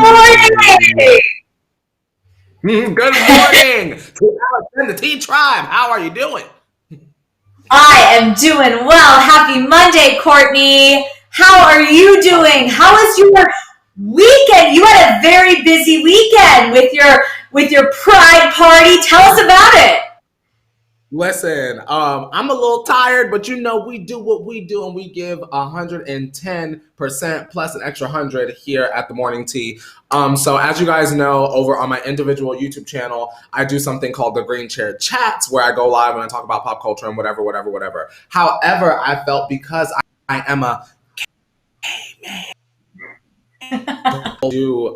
morning. Good morning to Alex and the T Tribe. How are you doing? I am doing well. Happy Monday, Courtney. How are you doing? How was your weekend? You had a very busy weekend with your pride party. Tell us about it. Listen, I'm a little tired, but we do what we do, and we give 110% plus an extra 100 here at the Morning Tea. So as you guys know, over on my individual YouTube channel, I do something called the Green Chair Chats, where I go live and I talk about pop culture and whatever. However, I felt because I am a man do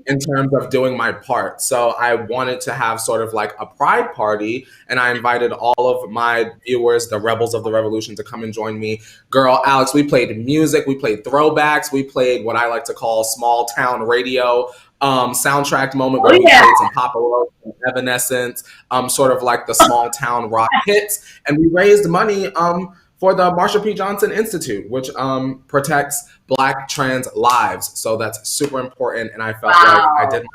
in terms of doing my part. So I wanted to have sort of like a pride party, and I invited all of my viewers, the rebels of the revolution, to come and join me. Girl, Alex, we played music, we played throwbacks, we played what I like to call small town radio soundtrack moment where we played some Papa Roach and Evanescence, sort of like the small town rock hits, and we raised money for the Marsha P. Johnson Institute, which protects Black trans lives. So that's super important, and I felt like I did it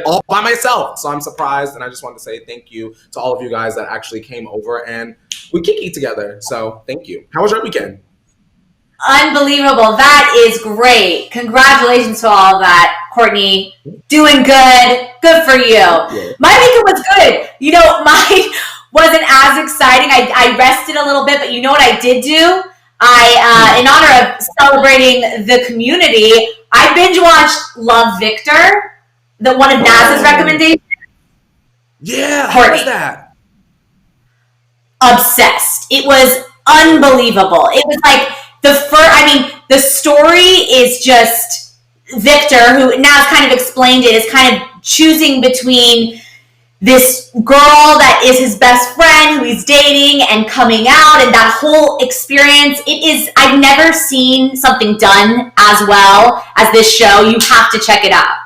all by myself. So I'm surprised, and I just wanted to say thank you to all of you guys that actually came over and we kiki together. So thank you. How was your weekend? Unbelievable. That is great. Congratulations to all of that, Courtney. Doing good. Good for you. Yeah. My weekend was good. Mine wasn't as exciting. I rested a little bit, but you know what I did do? In honor of celebrating the community, I binge watched Love, Victor, one of Naz's recommendations. Yeah, how was that? Obsessed. It was unbelievable. It was like the story is just Victor, who Naz kind of explained it, is kind of choosing between this girl that is his best friend who he's dating and coming out, and that whole experience. I've never seen something done as well as this show. You have to check it out.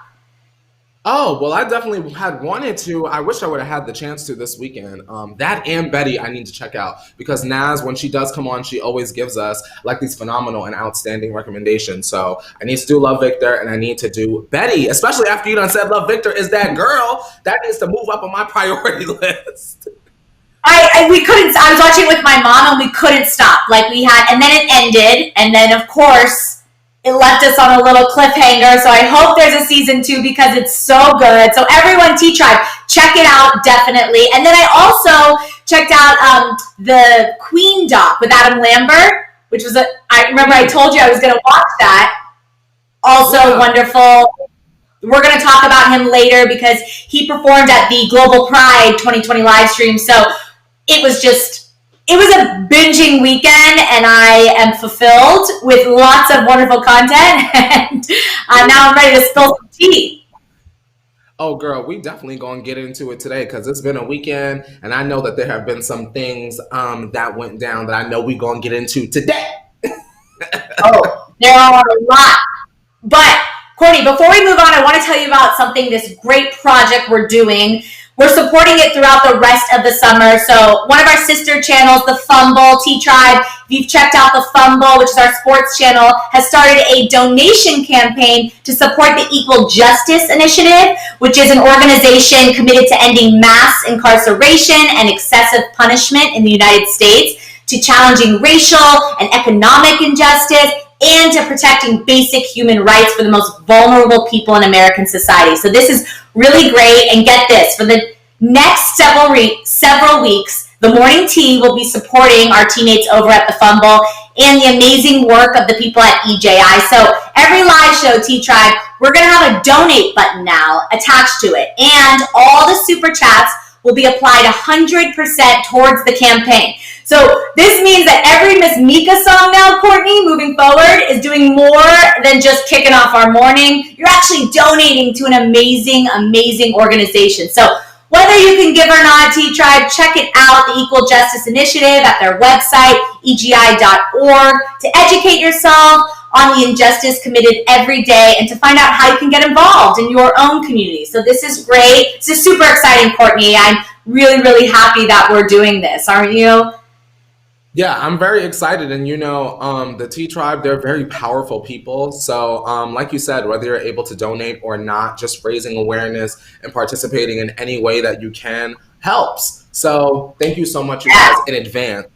Oh, well, I definitely had wanted to. I wish I would have had the chance to this weekend. That and Betty I need to check out, because Naz, when she does come on, she always gives us like these phenomenal and outstanding recommendations. So I need to do Love, Victor, and I need to do Betty, especially after you done said Love, Victor is that girl. That needs to move up on my priority list. We couldn't. I was watching it with my mom, and we couldn't stop. And then it ended, and then of course it left us on a little cliffhanger. So I hope there's a season 2 because it's so good. So everyone, T-Tribe, check it out, definitely. And then I also checked out the Queen doc with Adam Lambert, which was I remember I told you I was going to watch that. Also wonderful. We're going to talk about him later because he performed at the Global Pride 2020 live stream. So it was a binging weekend, and I am fulfilled with lots of wonderful content, and now I'm ready to spill some tea. Oh, girl, we definitely going to get into it today because it's been a weekend, and I know that there have been some things that went down that I know we're going to get into today. There are a lot. But, Courtney, before we move on, I want to tell you about this great project we're doing. We're supporting it throughout the rest of the summer. So one of our sister channels, The Fumble, T-Tribe, if you've checked out The Fumble, which is our sports channel, has started a donation campaign to support the Equal Justice Initiative, which is an organization committed to ending mass incarceration and excessive punishment in the United States, to challenging racial and economic injustice, and to protecting basic human rights for the most vulnerable people in American society. So this is really great. And get this, for the next several weeks, the Morning Tea will be supporting our teammates over at The Fumble and the amazing work of the people at EJI. So every live show, T-Tribe, we're going to have a donate button now attached to it. And all the super chats will be applied 100% towards the campaign. So this means that every Miss Mika song now, Courtney, moving forward, is doing more than just kicking off our morning. You're actually donating to an amazing, amazing organization. So whether you can give or not, T-Tribe, check it out, the Equal Justice Initiative at their website, egi.org, to educate yourself on the injustice committed every day and to find out how you can get involved in your own community. So this is great. This is super exciting, Courtney. I'm really, really happy that we're doing this, aren't you? Yeah, I'm very excited. And the T Tribe, they're very powerful people. So, like you said, whether you're able to donate or not, just raising awareness and participating in any way that you can helps. So, thank you so much, you guys, in advance.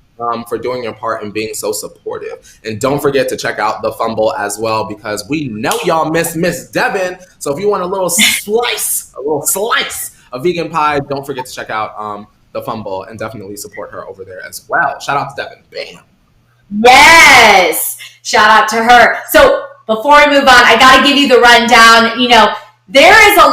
For doing your part and being so supportive. And don't forget to check out The Fumble as well, because we know y'all miss Devin. So if you want a little slice of vegan pie, don't forget to check out The Fumble and definitely support her over there as well. Shout out to Devin. Bam. Yes. Shout out to her. So before we move on, I got to give you the rundown. There is a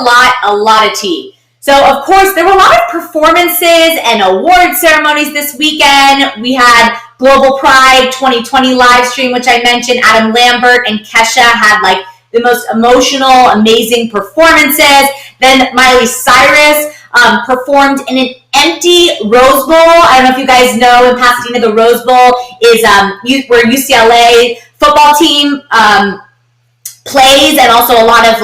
lot of tea. So, of course, there were a lot of performances and award ceremonies this weekend. We had Global Pride 2020 live stream, which I mentioned. Adam Lambert and Kesha had like the most emotional, amazing performances. Then Miley Cyrus performed in an empty Rose Bowl. I don't know if you guys know, in Pasadena, the Rose Bowl is where UCLA football team plays, and also a lot of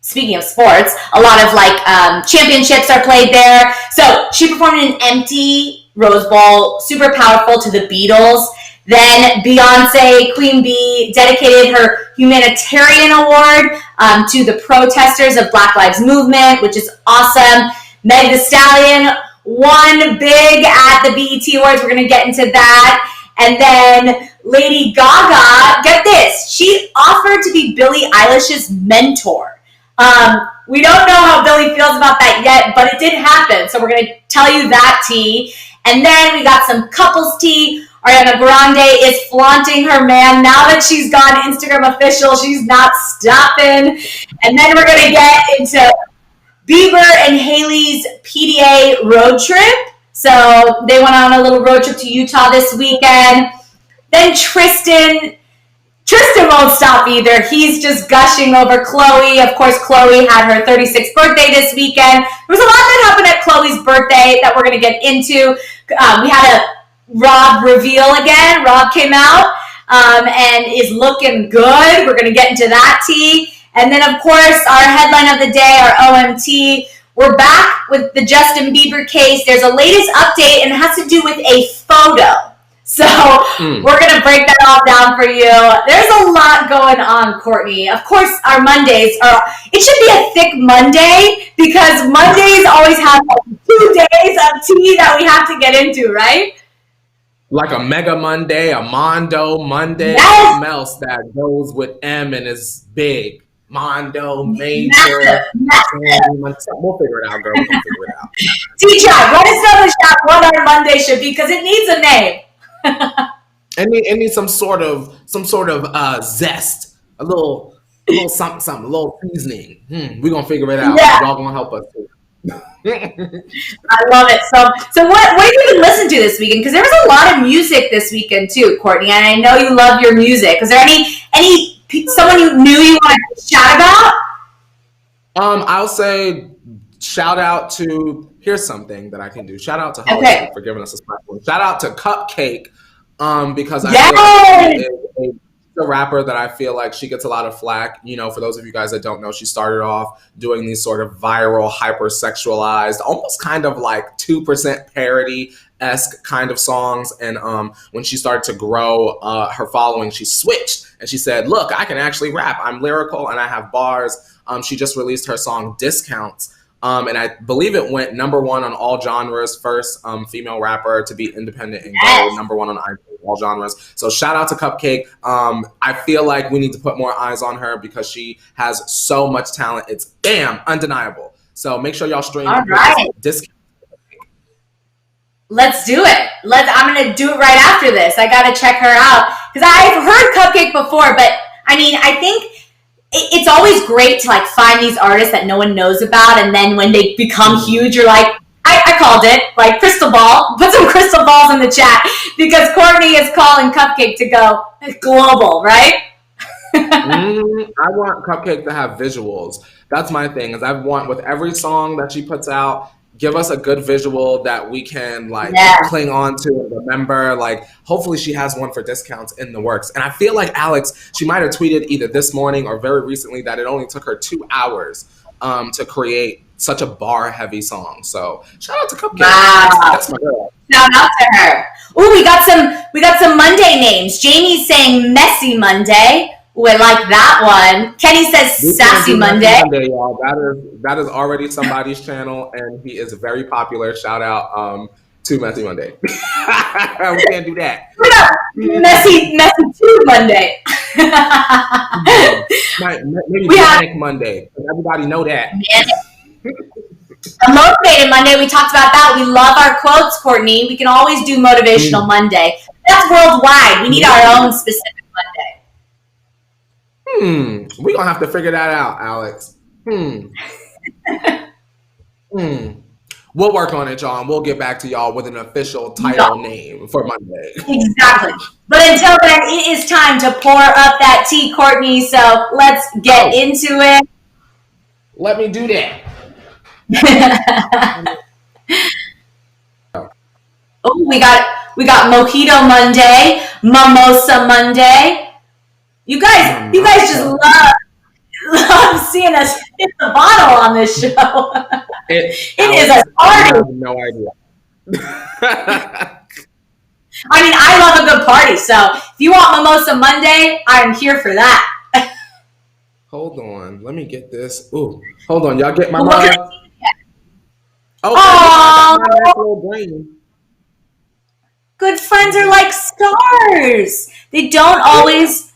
speaking of sports, a lot of championships are played there. So she performed in an empty Rose Bowl, super powerful, to the Beatles. Then Beyonce, Queen Bee, dedicated her humanitarian award to the protesters of Black Lives Movement, which is awesome. Meg Thee Stallion won big at the BET Awards. We're going to get into that. And then Lady Gaga, get this, she offered to be Billie Eilish's mentor. We don't know how Billie feels about that yet, but it did happen. So we're going to tell you that tea. And then we got some couples tea. Ariana Grande is flaunting her man. Now that she's gone Instagram official, she's not stopping. And then we're going to get into Bieber and Hailey's PDA road trip. So they went on a little road trip to Utah this weekend. Then Tristan won't stop either. He's just gushing over Chloe. Of course, Chloe had her 36th birthday this weekend. There was a lot that happened at Chloe's birthday that we're going to get into. We had a Rob reveal again. Rob came out and is looking good. We're going to get into that tea. And then, of course, our headline of the day, our OMT. We're back with the Justin Bieber case. There's a latest update, and it has to do with a photo. So we're going to break that all down for you. There's a lot going on, Courtney. Of course, our Mondays it should be a thick Monday, because Mondays always have 2 days of tea that we have to get into, right? Like a Mega Monday, a Mondo Monday, yes. Something else that goes with M and is big. Mondo, major. We'll figure it out, girl. We'll figure it out. T-Tribe, let us know what our Monday should be, because it needs a name. It needs some sort of zest, a little something, a little seasoning. We're gonna figure it out. Yeah. Y'all gonna help us too. I love it. So what did you even listen to this weekend? Because there was a lot of music this weekend too, Courtney, and I know you love your music. Was there any someone you knew you wanted to shout about? I'll say shout out to, here's something that I can do. Shout out to Hollyscoop for giving us this platform. Shout out to Cupcake, because I feel like she's a rapper that I feel like she gets a lot of flack. For those of you guys that don't know, she started off doing these sort of viral, hypersexualized, almost kind of like 2% parody-esque kind of songs. And when she started to grow her following, she switched and she said, look, I can actually rap. I'm lyrical and I have bars. She just released her song Discounts. And I believe it went #1 on all genres, first female rapper to be independent and go #1 on iTunes, all genres. So shout out to Cupcake. I feel like we need to put more eyes on her because she has so much talent. It's undeniable. So make sure y'all stream. All right. Discount. Let's do it. I'm going to do it right after this. I got to check her out because I've heard Cupcake before, but I think it's always great to find these artists that no one knows about, and then when they become huge, you're like, I called it, crystal ball. Put some crystal balls in the chat because Courtney is calling Cupcake to go global, right? I want Cupcake to have visuals. That's my thing. Is I want with every song that she puts out, give us a good visual that we can cling on to and remember. Hopefully she has one for Discounts in the works. And I feel like Alex, she might have tweeted either this morning or very recently that it only took her 2 hours to create such a bar heavy song. So shout out to Cupcake. Wow. That's my girl. Shout out to her. Ooh, we got some Monday names. Jamie's saying Messy Monday. Ooh, I like that one. Kenny says Sassy Monday. Y'all. That is already somebody's channel, and he is very popular. Shout out to Messy Monday. We can't do that. Messy Tube Monday. Maybe Manic Monday. Everybody know that. A motivated Monday, we talked about that. We love our quotes, Courtney. We can always do Motivational Monday. That's worldwide. We need our own specific Monday. We're going to have to figure that out, Alex. We'll work on it, y'all. We'll get back to y'all with an official title name for Monday. Exactly. But until then, it is time to pour up that tea, Courtney. So let's get into it. Let me do that. Oh, we got Mojito Monday, Mimosa Monday. You guys just love seeing us hit the bottle on this show. It is a party. I have no idea. I mean, I love a good party, so if you want Mimosa Monday, I'm here for that. Hold on, let me get this. Ooh, hold on, y'all get my mug? Good friends are like stars. They don't always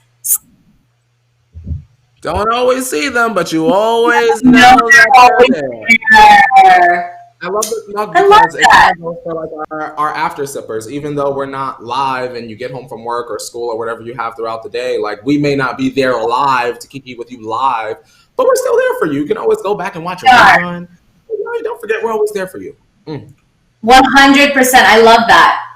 see them, but you always know they're there. I love this mug because it kind of goes for like our after sippers. Even though we're not live and you get home from work or school or whatever you have throughout the day, like we may not be there live to keep with you live, but we're still there for you. You can always go back and watch it. Don't forget, we're always there for you. 100%. I love that.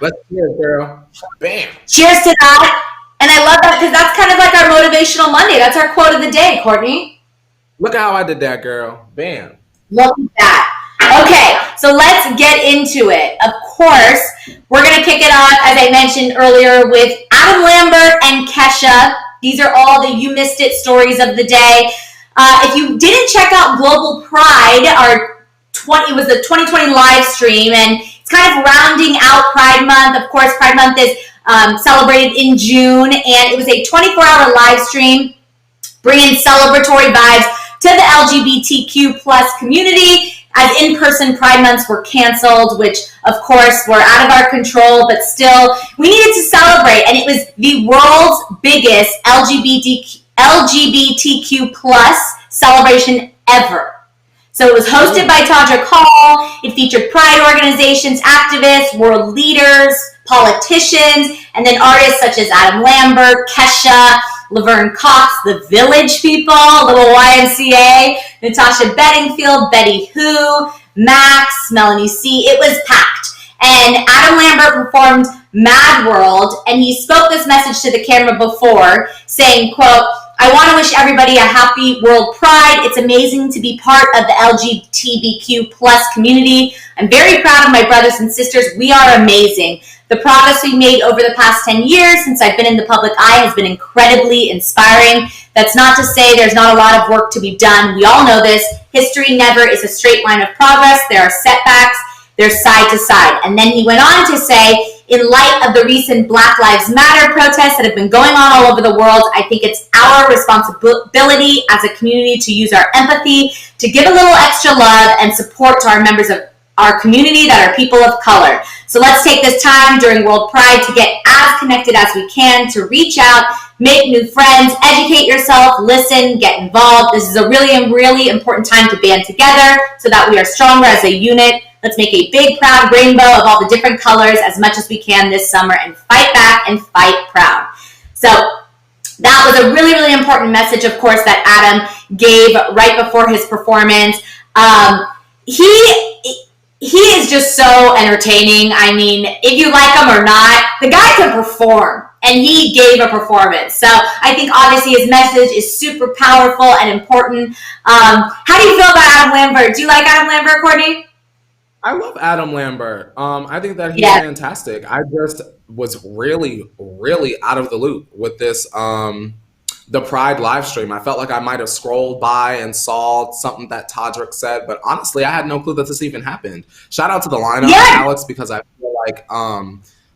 Let's cheers, girl. Bam. Cheers to that. And I love that because that's kind of like our Motivational Monday. That's our quote of the day, Courtney. Look at how I did that, girl. Bam. Look at that. Okay, so let's get into it. Of course, we're going to kick it off, as I mentioned earlier, with Adam Lambert and Kesha. These are all the You Missed It stories of the day. If you didn't check out Global Pride, it was the 2020 live stream, and it's kind of rounding out Pride Month. Of course, Pride Month is celebrated in June, and it was a 24-hour live stream bringing celebratory vibes to the LGBTQ plus community, as in-person Pride Months were canceled, which of course were out of our control, but still we needed to celebrate, and it was the world's biggest LGBTQ plus celebration ever. So it was hosted by Todrick Hall. It featured pride organizations, activists, world leaders, politicians, and then artists such as Adam Lambert, Kesha, Laverne Cox, The Village People, Little YMCA, Natasha Bedingfield, Betty Who, Max, Melanie C. It was packed. And Adam Lambert performed Mad World, and he spoke this message to the camera before, saying, quote, "I want to wish everybody a happy World Pride. It's amazing to be part of the LGBTQ plus community. I'm very proud of my brothers and sisters. We are amazing. The progress we've made over the past 10 years since I've been in the public eye has been incredibly inspiring. That's not to say there's not a lot of work to be done. We all know this. History never is a straight line of progress. There are setbacks. There's side to side." And then he went on to say, "In light of the recent Black Lives Matter protests that have been going on all over the world, I think it's our responsibility as a community to use our empathy to give a little extra love and support to our members of our community that are people of color. So let's take this time during World Pride to get as connected as we can, to reach out, make new friends, educate yourself, listen, get involved. This is a really, really important time to band together so that we are stronger as a unit. Let's make a big, proud rainbow of all the different colors as much as we can this summer and fight back and fight proud." So that was a really, really important message, of course, that Adam gave right before his performance. He is just so entertaining. I mean, if you like him or not, the guy can perform, and he gave a performance. So I think obviously his message is super powerful and important. How do you feel about Adam Lambert? Do you like Adam Lambert, Courtney? I love Adam Lambert. I think that he's fantastic. I just was really, really out of the loop with this the Pride live stream. I felt like I might have scrolled by and saw something that Todrick said, but honestly, I had no clue that this even happened. Shout out to the lineup, Alex, because I feel like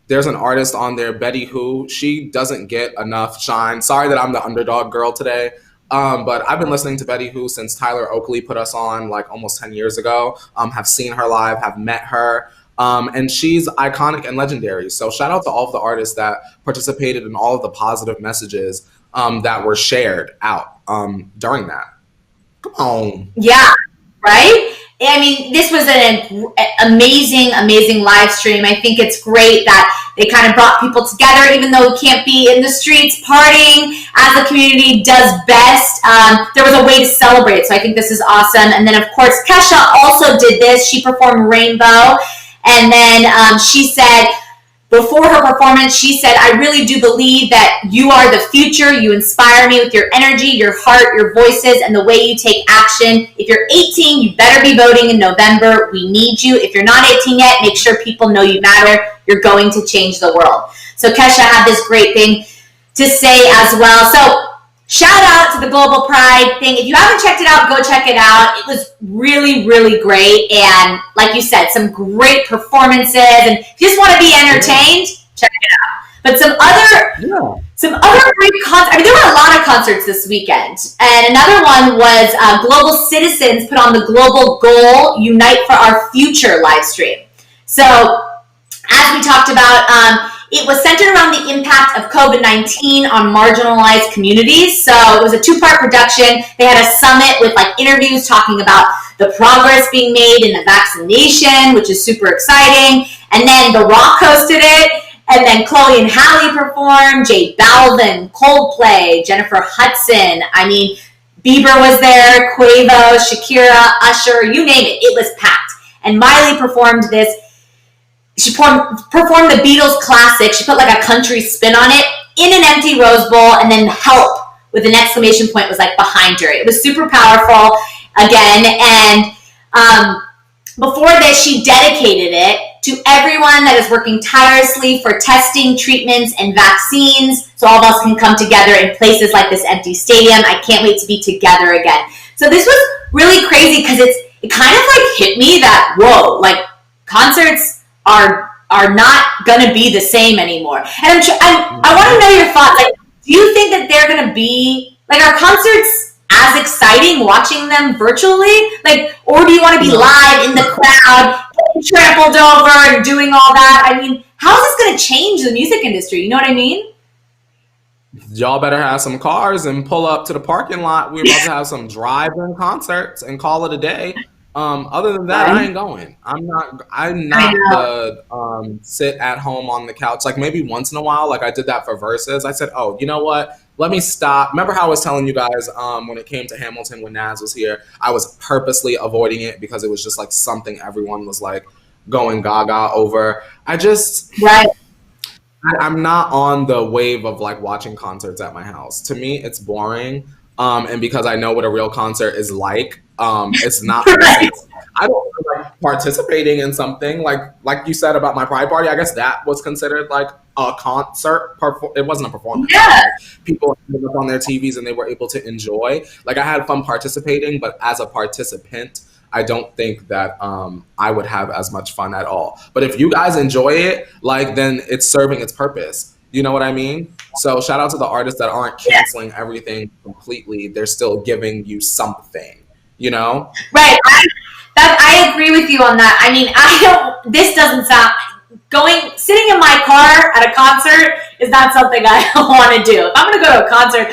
there's an artist on there, Betty Who. She doesn't get enough shine. Sorry that I'm the underdog girl today. But I've been listening to Betty Who since Tyler Oakley put us on like almost 10 years ago. Have seen her live, have met her. And she's iconic and legendary. So shout out to all of the artists that participated in all of the positive messages that were shared out during that. Come on. Yeah, right? I mean, this was an amazing live stream. I think it's great that they kind of brought people together, even though we can't be in the streets partying as the community does best. There was a way to celebrate. So I think this is awesome. And then, of course, Kesha also did this. She performed Rainbow. And then she said, before her performance, she said, I really do believe that you are the future. You inspire me with your energy, your heart, your voices, and the way you take action. If you're 18, you better be voting in November. We need you. If you're not 18 yet, make sure people know you matter. You're going to change the world. So Kesha had this great thing to say as well. So shout out to the Global Pride thing. If you haven't checked it out, go check it out. It was really, really great. And like you said, some great performances. And if you just want to be entertained, check it out. But some other great concerts. I mean, there were a lot of concerts this weekend. And another one was Global Citizens put on the Global Goal Unite for Our Future live stream. So as we talked about, it was centered around the impact of COVID-19 on marginalized communities. So it was a two-part production. They had a summit with like interviews talking about the progress being made in the vaccination, which is super exciting. And then The Rock hosted it. And then Chloe and Halle performed, J Balvin, Coldplay, Jennifer Hudson. I mean, Bieber was there, Quavo, Shakira, Usher, you name it. It was packed. And Miley performed this. She performed the Beatles classic. She put like a country spin on it in an empty Rose Bowl, and then help with an exclamation point was like behind her. It was super powerful again. And before this, she dedicated it to everyone that is working tirelessly for testing, treatments, and vaccines, so all of us can come together in places like this empty stadium. I can't wait to be together again. So this was really crazy because it kind of like hit me that, whoa, like concerts are not going to be the same anymore. And I want to know your thoughts. Like, do you think that they're going to be, like, are concerts as exciting watching them virtually? Like, or do you want to be live in the crowd, trampled over and doing all that? I mean, how is this going to change the music industry? You know what I mean? Y'all better have some cars and pull up to the parking lot. We're about to have some drive-in concerts and call it a day. Other than that, I ain't going. I'm not the sit at home on the couch. Like maybe once in a while, like I did that for Versus. I said, oh, you know what? Let me stop. Remember how I was telling you guys when it came to Hamilton when Nas was here, I was purposely avoiding it because it was just like something everyone was like going gaga over. I'm not on the wave of like watching concerts at my house. To me, it's boring. And because I know what a real concert is like, it's not. Right. I don't like participating in something like you said about my Pride party. I guess that was considered like a concert. It wasn't a performance. Yeah. People ended up on their TVs and they were able to enjoy. Like I had fun participating, but as a participant, I don't think that I would have as much fun at all. But if you guys enjoy it, like then it's serving its purpose. You know what I mean? So shout out to the artists that aren't canceling everything completely. They're still giving you something, you know? Right. I agree with you on that. I mean, this doesn't sound, sitting in my car at a concert is not something I want to do. If I'm going to go to a concert,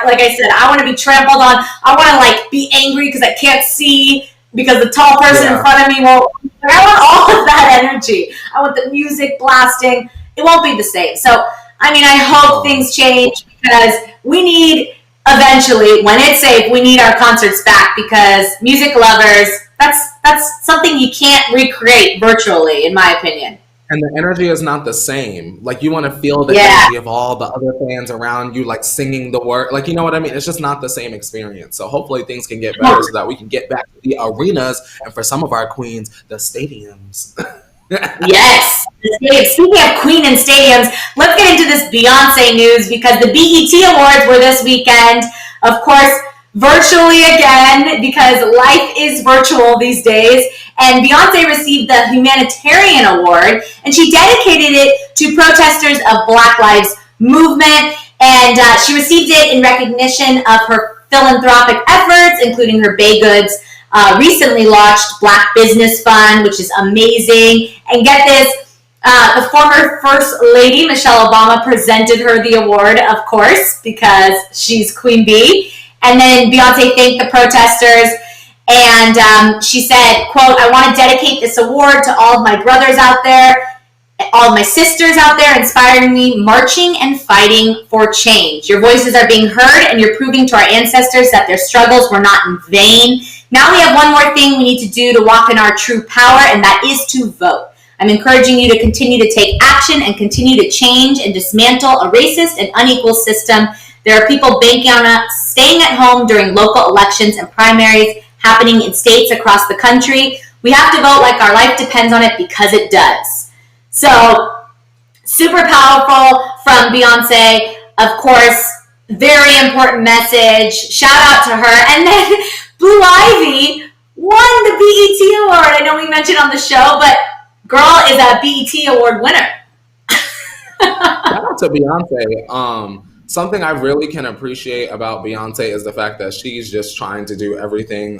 like I said, I want to be trampled on. I want to like be angry because I can't see because the tall person in front of me won't. I want all of that energy. I want the music blasting. It won't be the same. So, I mean, I hope things change because we need, eventually, when it's safe, we need our concerts back because music lovers, that's something you can't recreate virtually, in my opinion. And the energy is not the same. Like, you want to feel the energy of all the other fans around you, like, singing the word. Like, you know what I mean? It's just not the same experience. So hopefully things can get better so that we can get back to the arenas and for some of our queens, the stadiums. Yes. Speaking of Queen and stadiums, let's get into this Beyonce news because the BET Awards were this weekend. Of course, virtually again because life is virtual these days. And Beyonce received the Humanitarian Award, and she dedicated it to protesters of Black Lives Movement. And she received it in recognition of her philanthropic efforts, including her Bay Goods recently launched Black Business Fund, which is amazing. And get this, the former First Lady, Michelle Obama, presented her the award, of course, because she's Queen Bee. And then Beyonce thanked the protesters. And she said, quote, "I want to dedicate this award to all of my brothers out there, all of my sisters out there inspiring me, marching and fighting for change. Your voices are being heard, and you're proving to our ancestors that their struggles were not in vain. Now we have one more thing we need to do to walk in our true power, and that is to vote. I'm encouraging you to continue to take action and continue to change and dismantle a racist and unequal system. There are people banking on us staying at home during local elections and primaries happening in states across the country. We have to vote like our life depends on it because it does." So, super powerful from Beyonce. Of course, very important message. Shout out to her. And then Blue Ivy won the BET Award. I know we mentioned on the show, but girl is a BET Award winner. Shout out to Beyonce. Something I really can appreciate about Beyonce is the fact that she's just trying to do everything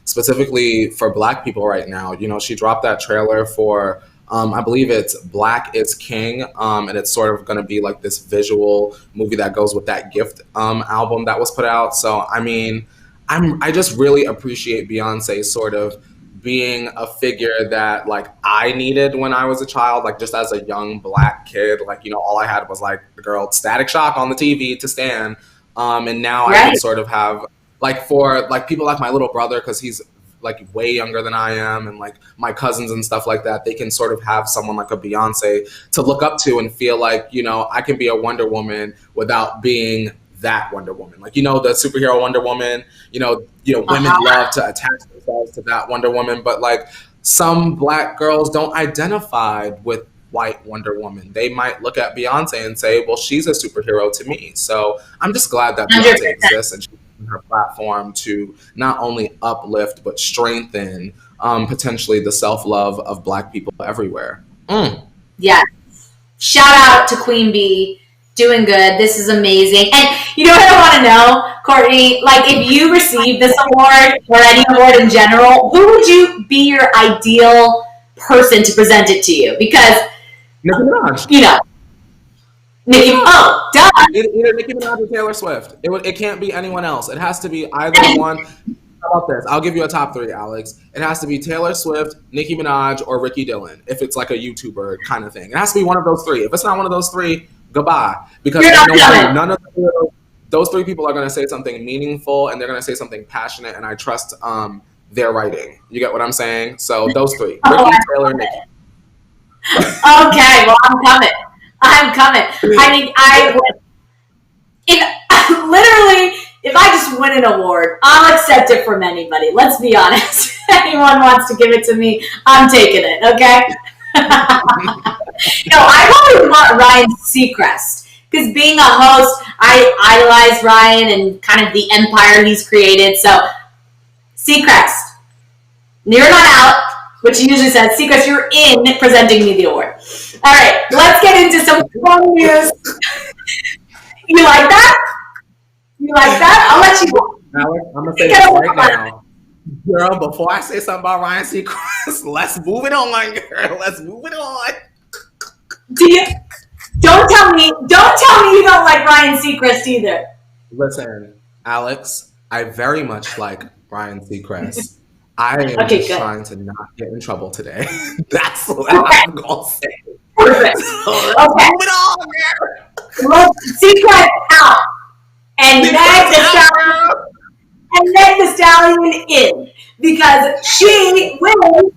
specifically for Black people right now. You know, she dropped that trailer for, I believe it's Black is King, and it's sort of going to be like this visual movie that goes with that Gift album that was put out. So, I mean, I just really appreciate Beyonce sort of being a figure that like I needed when I was a child, like just as a young Black kid, like, you know, all I had was like the girl Static Shock on the TV to stand. And now I can sort of have like for like people like my little brother, because he's like way younger than I am, and like my cousins and stuff like that, they can sort of have someone like a Beyonce to look up to and feel like, you know, I can be a Wonder Woman without being that Wonder Woman. Like, you know, the superhero Wonder Woman, you know, women love to attach themselves to that Wonder Woman, but like some Black girls don't identify with white Wonder Woman. They might look at Beyonce and say, well, she's a superhero to me. So I'm just glad that Beyonce 100%. Exists, and she's using her platform to not only uplift, but strengthen potentially the self-love of Black people everywhere. Yes. Shout out to Queen Bee. Doing good. This is amazing. And you know what I want to know, Courtney? Like, if you received this award or any award in general, who would you be your ideal person to present it to you? Because, Nicki Minaj. You know, duh. Either Nicki Minaj or Taylor Swift. It can't be anyone else. It has to be either one. How about this? I'll give you a top three, Alex. It has to be Taylor Swift, Nicki Minaj, or Ricky Dillon, if it's like a YouTuber kind of thing. It has to be one of those three. If it's not one of those three, goodbye. Because none of those three people are going to say something meaningful, and they're going to say something passionate, and I trust their writing. You get what I'm saying? So those three. Ricky, Taylor, Nicki. Okay, well, I'm coming. I mean, if I just win an award, I'll accept it from anybody. Let's be honest. If anyone wants to give it to me, I'm taking it, okay? I probably want Ryan Seacrest, because being a host, I idolize Ryan and kind of the empire he's created. So, Seacrest, you're not out, which he usually says, Seacrest, you're in presenting me the award. All right, let's get into some fun news. You like that? You like that? I'll let you go. Alex, I'm going to say this right now. Girl, before I say something about Ryan Seacrest, let's move it on, girl. Let's move it on. Don't tell me you don't like Ryan Seacrest either. Listen, Alex, I very much like Ryan Seacrest. I am just trying to not get in trouble today. That's what I'm going to say. Perfect. So let's move it on, girl. Well, Seacrest out. And Meg the Stallion in, because she wins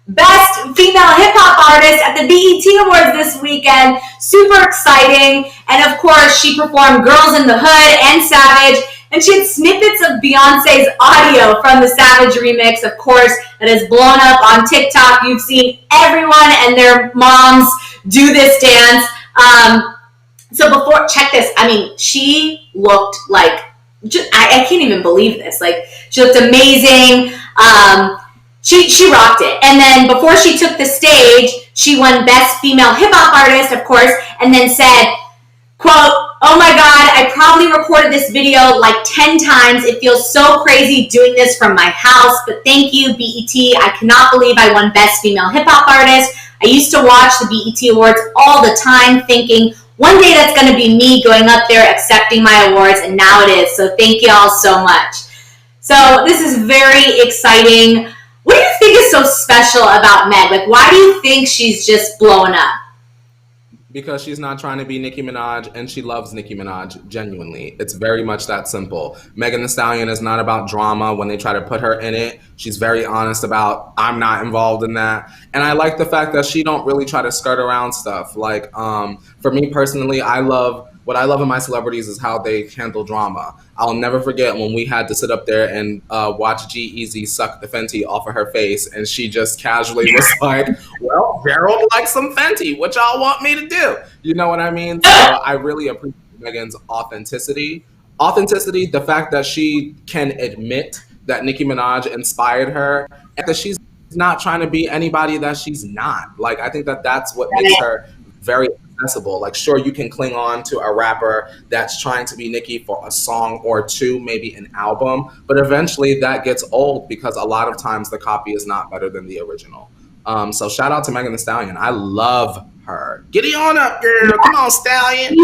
Best Female Hip Hop Artist at the BET Awards this weekend. Super exciting. And of course, she performed Girls in the Hood and Savage. and she had snippets of Beyonce's audio from the Savage remix, of course, that has blown up on TikTok. You've seen everyone and their moms do this dance. So before, check this. I mean, she looked like, I can't even believe this. Like, she looked amazing. She rocked it. And then before she took the stage, she won Best Female Hip Hop Artist, of course, and then said, quote, "Oh my God, I probably recorded this video like 10 times. It feels so crazy doing this from my house, but thank you, BET. I cannot believe I won Best Female Hip Hop Artist. I used to watch the BET Awards all the time thinking, one day that's going to be me going up there accepting my awards, and now it is. So thank you all so much." So this is very exciting. What do you think is so special about Meg? Like, why do you think she's just blowing up? Because she's not trying to be Nicki Minaj, and she loves Nicki Minaj genuinely. It's very much that simple. Megan Thee Stallion is not about drama when they try to put her in it. She's very honest about, I'm not involved in that. And I like the fact that she don't really try to skirt around stuff. Like, for me personally, what I love in my celebrities is how they handle drama. I'll never forget when we had to sit up there and watch G-Eazy suck the Fenty off of her face, and she just casually was like, well, Gerald likes some Fenty. What y'all want me to do? You know what I mean? So I really appreciate Megan's authenticity. Authenticity, the fact that she can admit that Nicki Minaj inspired her, and that she's not trying to be anybody that she's not. Like, I think that that's what makes her very accessible. Like, sure, you can cling on to a rapper that's trying to be Nicki for a song or two, maybe an album, but eventually that gets old because a lot of times the copy is not better than the original. So shout out to Megan Thee Stallion. I love her. Giddy on up, girl. Come on, Stallion.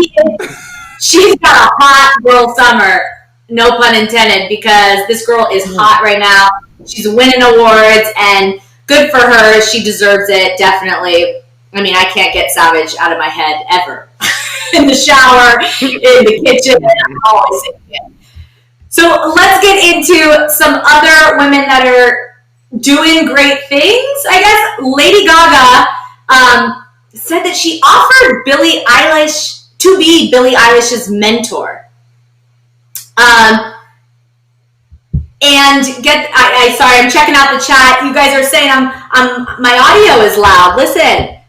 She's got a hot girl summer, no pun intended, because this girl is hot right now. She's winning awards, and good for her. She deserves it, definitely. I mean, I can't get Savage out of my head ever. In the shower, in the kitchen, I'm always singing it. So let's get into some other women that are doing great things. I guess Lady Gaga said that she offered Billie Eilish to be Billie Eilish's mentor. And sorry, I'm checking out the chat. You guys are saying my audio is loud. Listen.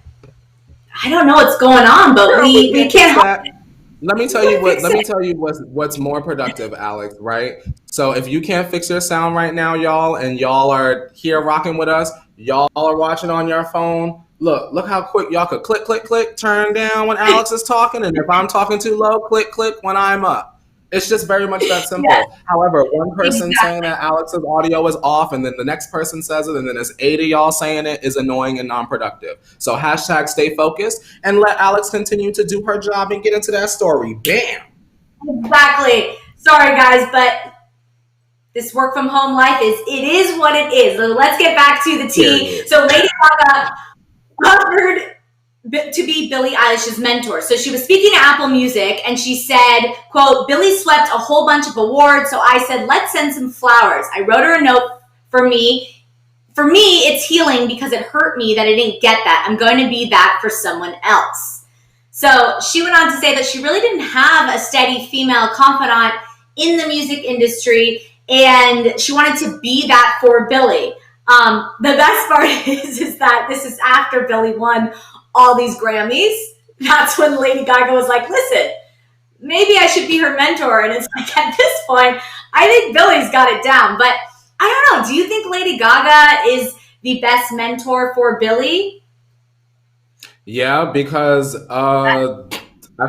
I don't know what's going on, but we can't help it. Let me tell you what's more productive, Alex, right? So if you can't fix your sound right now, y'all, and y'all are here rocking with us, y'all are watching on your phone. Look how quick y'all could click, click, click, turn down when Alex is talking, and if I'm talking too low, click, click when I'm up. It's just very much that simple. Yeah. However, one person saying that Alex's audio is off, and then the next person says it, and then there's 8 of y'all saying it, is annoying and non-productive. So hashtag stay focused and let Alex continue to do her job and get into that story. Bam! Exactly. Sorry, guys, but this work from home life is what it is. So let's get back to the tea. So Lady Gaga offered to be Billie Eilish's mentor. So she was speaking to Apple Music, and she said, quote, "Billie swept a whole bunch of awards, so I said, let's send some flowers. I wrote her a note for me. For me, it's healing because it hurt me that I didn't get that. I'm going to be that for someone else." So she went on to say that she really didn't have a steady female confidant in the music industry, and she wanted to be that for Billie. The best part is that this is after Billie won all these Grammys. That's when Lady Gaga was like, listen, maybe I should be her mentor. And it's like, at this point, I think Billie's got it down. But I don't know. Do you think Lady Gaga is the best mentor for Billie? Yeah, because I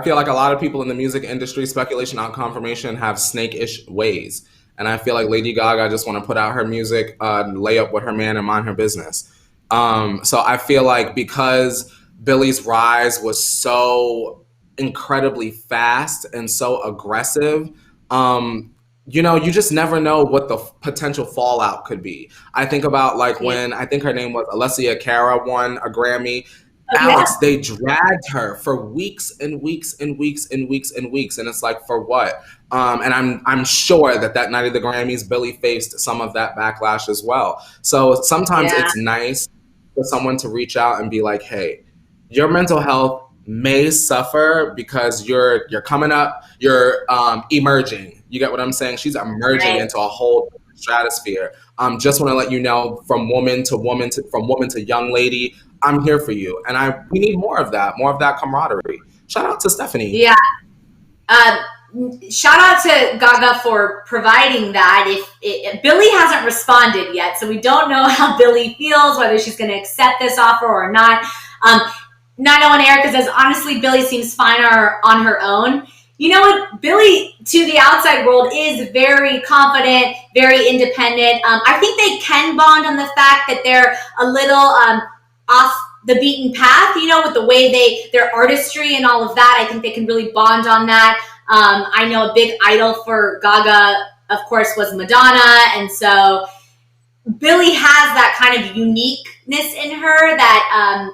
feel like a lot of people in the music industry, speculation, not confirmation, have snake-ish ways. And I feel like Lady Gaga just want to put out her music, lay up with her man and mind her business. So I feel like because Billie's rise was so incredibly fast and so aggressive, you just never know what the potential fallout could be. I think about when I think her name was Alessia Cara won a Grammy. Alex, they dragged her for weeks and weeks and weeks and weeks and weeks, and it's like, for what? And I'm sure that night of the Grammys, Billie faced some of that backlash as well. So sometimes it's nice for someone to reach out and be like, hey, your mental health may suffer because you're coming up, you're emerging, You get what I'm saying? She's emerging into a whole stratosphere. Just want to let you know, from woman to young lady, I'm here for you, and we need more of that camaraderie. Shout out to Stephanie. Yeah. Shout out to Gaga for providing that. If Billie hasn't responded yet, so we don't know how Billie feels, whether she's going to accept this offer or not. 901 Erica says, honestly, Billie seems fine on her own. You know what? Billie, to the outside world, is very confident, very independent. I think they can bond on the fact that they're a little off the beaten path, with the way their artistry and all of that. I think they can really bond on that. I know a big idol for Gaga, of course, was Madonna. And so Billie has that kind of uniqueness in her that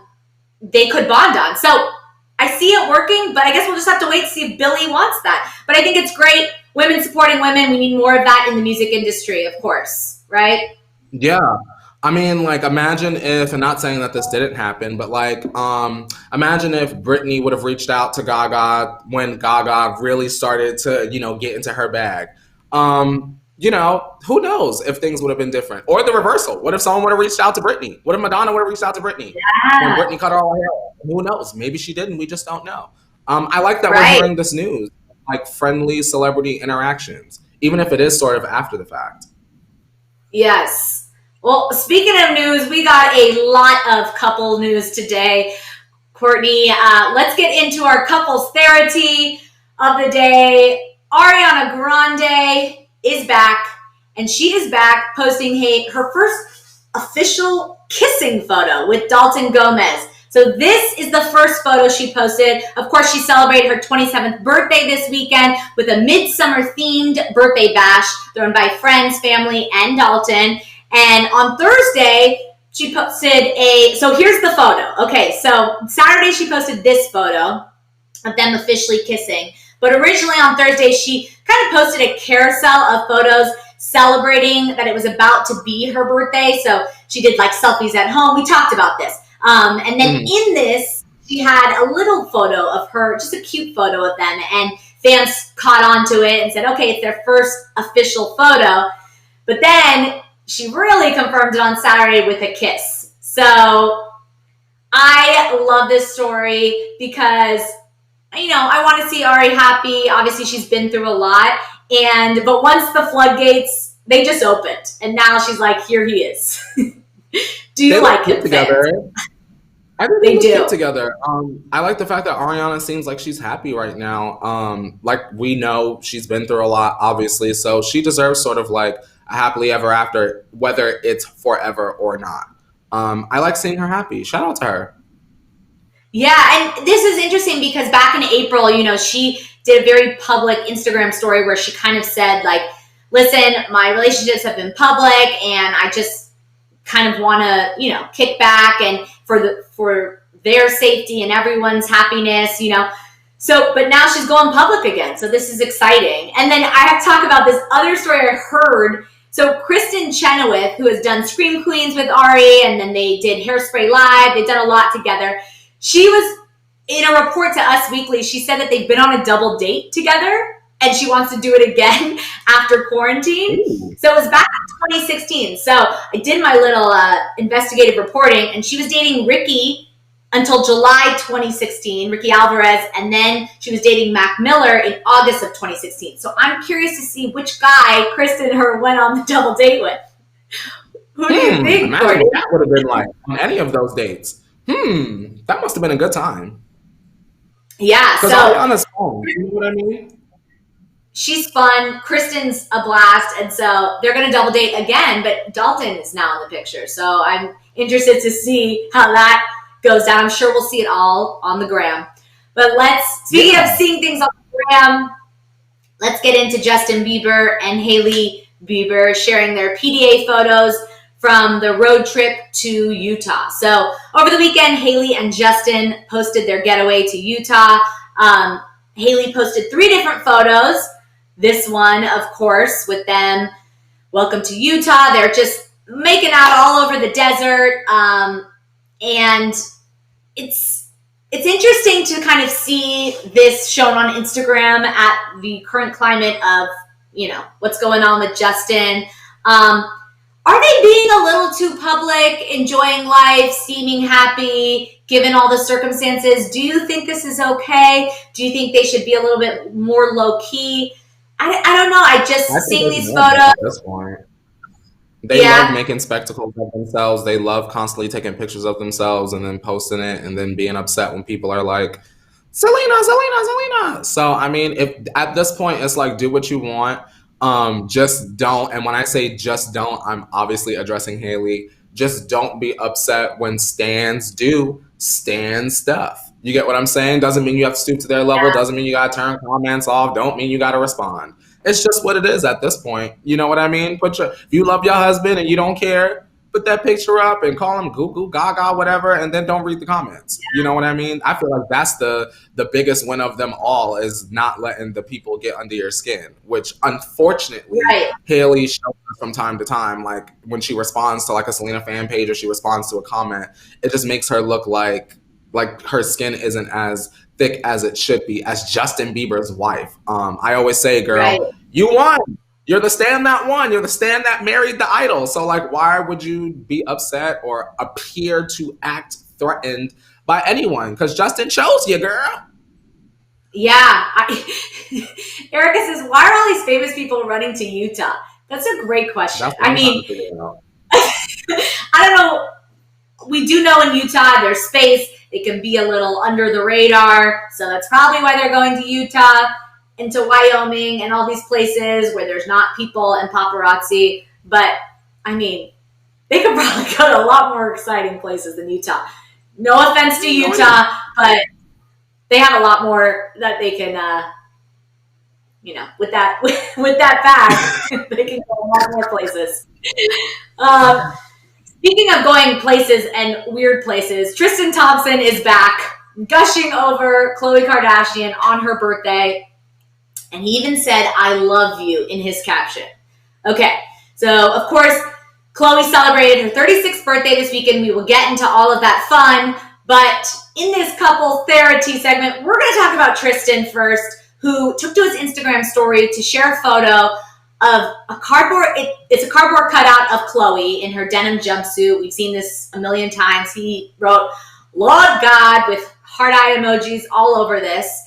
they could bond on. So I see it working, but I guess we'll just have to wait to see if Billie wants that. But I think it's great. Women supporting women. We need more of that in the music industry, of course, right? Yeah. I mean, imagine if, and not saying that this didn't happen, but imagine if Britney would have reached out to Gaga when Gaga really started to, get into her bag. Who knows if things would have been different, or the reversal. What if someone would have reached out to Britney? What if Madonna would have reached out to Britney? Yeah. When Britney cut her all hair? Who knows? Maybe she didn't. We just don't know. I like that we're hearing this news, friendly celebrity interactions, even if it is sort of after the fact. Yes. Well, speaking of news, we got a lot of couple news today. Courtney, let's get into our couples therapy of the day. Ariana Grande is back, and she is back posting her first official kissing photo with Dalton Gomez. So this is the first photo she posted. Of course, she celebrated her 27th birthday this weekend with a midsummer themed birthday bash thrown by friends, family, and Dalton. And on Thursday, she posted so here's the photo. Okay, so Saturday she posted this photo of them officially kissing. But originally on Thursday, she kind of posted a carousel of photos celebrating that it was about to be her birthday. So she did selfies at home. We talked about this. And then in this, she had a little photo of her, just a cute photo of them. And fans caught on to it and said, okay, it's their first official photo. But then she really confirmed it on Saturday with a kiss. So I love this story because, I want to see Ari happy. Obviously, she's been through a lot. But once the floodgates, they just opened. And now she's like, here he is. Do you like him together? I think they do together. I like the fact that Ariana seems like she's happy right now. We know she's been through a lot, obviously. So she deserves sort of a happily ever after, whether it's forever or not. I like seeing her happy. Shout out to her. Yeah, and this is interesting because back in April, she did a very public Instagram story where she kind of said, listen, my relationships have been public and I just kind of want to, kick back and for their safety and everyone's happiness, So, but now she's going public again. So this is exciting. And then I have to talk about this other story I heard. So Kristen Chenoweth, who has done Scream Queens with Ari, and then they did Hairspray Live. They've done a lot together. She was in a report to Us Weekly. She said that they've been on a double date together and she wants to do it again after quarantine. Ooh. So it was back in 2016. So I did my little investigative reporting, and she was dating Ricky until July 2016, Ricky Alvarez, and then she was dating Mac Miller in August of 2016. So I'm curious to see which guy Kristen and her went on the double date with. Who do you think? Imagine what that would have been like on any of those dates. That must have been a good time. Yeah, so Ariana's fun, you know what I mean? She's fun. Kristen's a blast, and so they're going to double date again. But Dalton is now in the picture, so I'm interested to see how that goes down. I'm sure we'll see it all on the gram. But speaking of seeing things on the gram, let's get into Justin Bieber and Hailey Bieber sharing their PDA photos from the road trip to Utah. So over the weekend, Hailey and Justin posted their getaway to Utah. Hailey posted 3 different photos. This one, of course, with them. Welcome to Utah. They're just making out all over the desert. And it's interesting to kind of see this shown on Instagram at the current climate of what's going on with Justin. Are they being a little too public, enjoying life, seeming happy, given all the circumstances? Do you think this is okay? Do you think they should be a little bit more low key? I don't know. I just seeing these photos. At this point, they love making spectacles of themselves. They love constantly taking pictures of themselves and then posting it and then being upset when people are like, Selena. So, I mean, if at this point, it's like, do what you want. Just don't. And when I say just don't, I'm obviously addressing Haley. Just don't be upset when stans do stan stuff. You get what I'm saying? Doesn't mean you have to stoop to their level. Doesn't mean you got to turn comments off. Don't mean you got to respond. It's just what it is at this point. You know what I mean? If you love your husband and you don't care, put that picture up and call him Goo Goo Gaga, whatever, and then don't read the comments. You know what I mean? I feel like that's the biggest win of them all, is not letting the people get under your skin, which unfortunately Haley shows us from time to time. Like when she responds to like a Selena fan page or she responds to a comment, it just makes her look like her skin isn't as thick as it should be as Justin Bieber's wife. I always say, girl, you won. You're the stan that won. You're the stan that married the idol. So, like, why would you be upset or appear to act threatened by anyone? Because Justin chose you, girl. Yeah. Erica says, why are all these famous people running to Utah? That's a great question. I mean, I don't know. We do know in Utah there's space. It can be a little under the radar. So that's probably why they're going to Utah, into Wyoming and all these places where there's not people and paparazzi. But I mean, they could probably go to a lot more exciting places than Utah. No offense to Utah, but they have a lot more that they can, with that bag, they can go a lot more places. Speaking of going places and weird places, Tristan Thompson is back, gushing over Khloe Kardashian on her birthday. And he even said, I love you in his caption. Okay, so of course, Khloe celebrated her 36th birthday this weekend. We will get into all of that fun. But in this couple therapy segment, we're going to talk about Tristan first, who took to his Instagram story to share a photo of a cardboard. It's a cardboard cutout of Khloe in her denim jumpsuit. We've seen this a million times. He wrote, Lord God, with heart eye emojis all over this.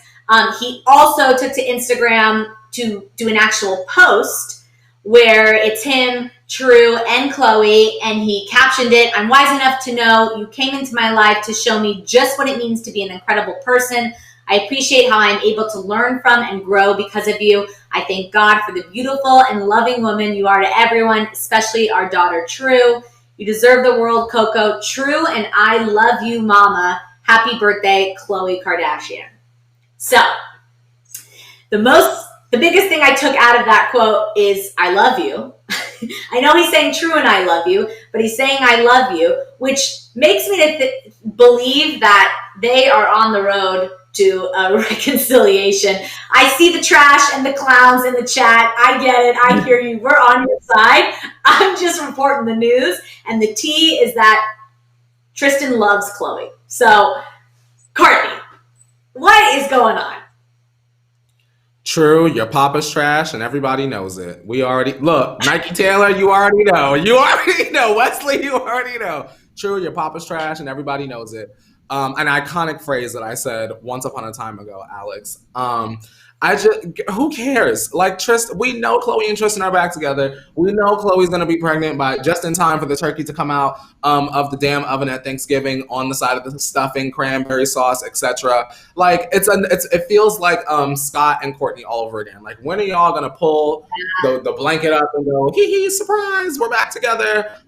He also took to Instagram to do an actual post where it's him, True, and Khloe, and he captioned it, I'm wise enough to know you came into my life to show me just what it means to be an incredible person. I appreciate how I'm able to learn from and grow because of you. I thank God for the beautiful and loving woman you are to everyone, especially our daughter, True. You deserve the world, Coco. True, and I love you, Mama. Happy birthday, Khloe Kardashian. So, the biggest thing I took out of that quote is, I love you. I know he's saying true and I love you, but he's saying I love you, which makes me believe that they are on the road to a reconciliation. I see the trash and the clowns in the chat. I get it. I hear you. We're on your side. I'm just reporting the news. And the tea is that Tristan loves Khloe. So, Courtney, what is going on? True, your papa's trash and everybody knows it. We already, look, Nike Taylor, you already know. You already know. Wesley, you already know. True, your papa's trash and everybody knows it. An iconic phrase that I said once upon a time ago, Alex. Who cares? Like, we know Khloe and Tristan are back together. We know Khloe's going to be pregnant by just in time for the turkey to come out of the damn oven at Thanksgiving on the side of the stuffing, cranberry sauce, etc. Like, it feels like Scott and Courtney all over again. Like, when are y'all going to pull the blanket up and go, hee, surprise, we're back together?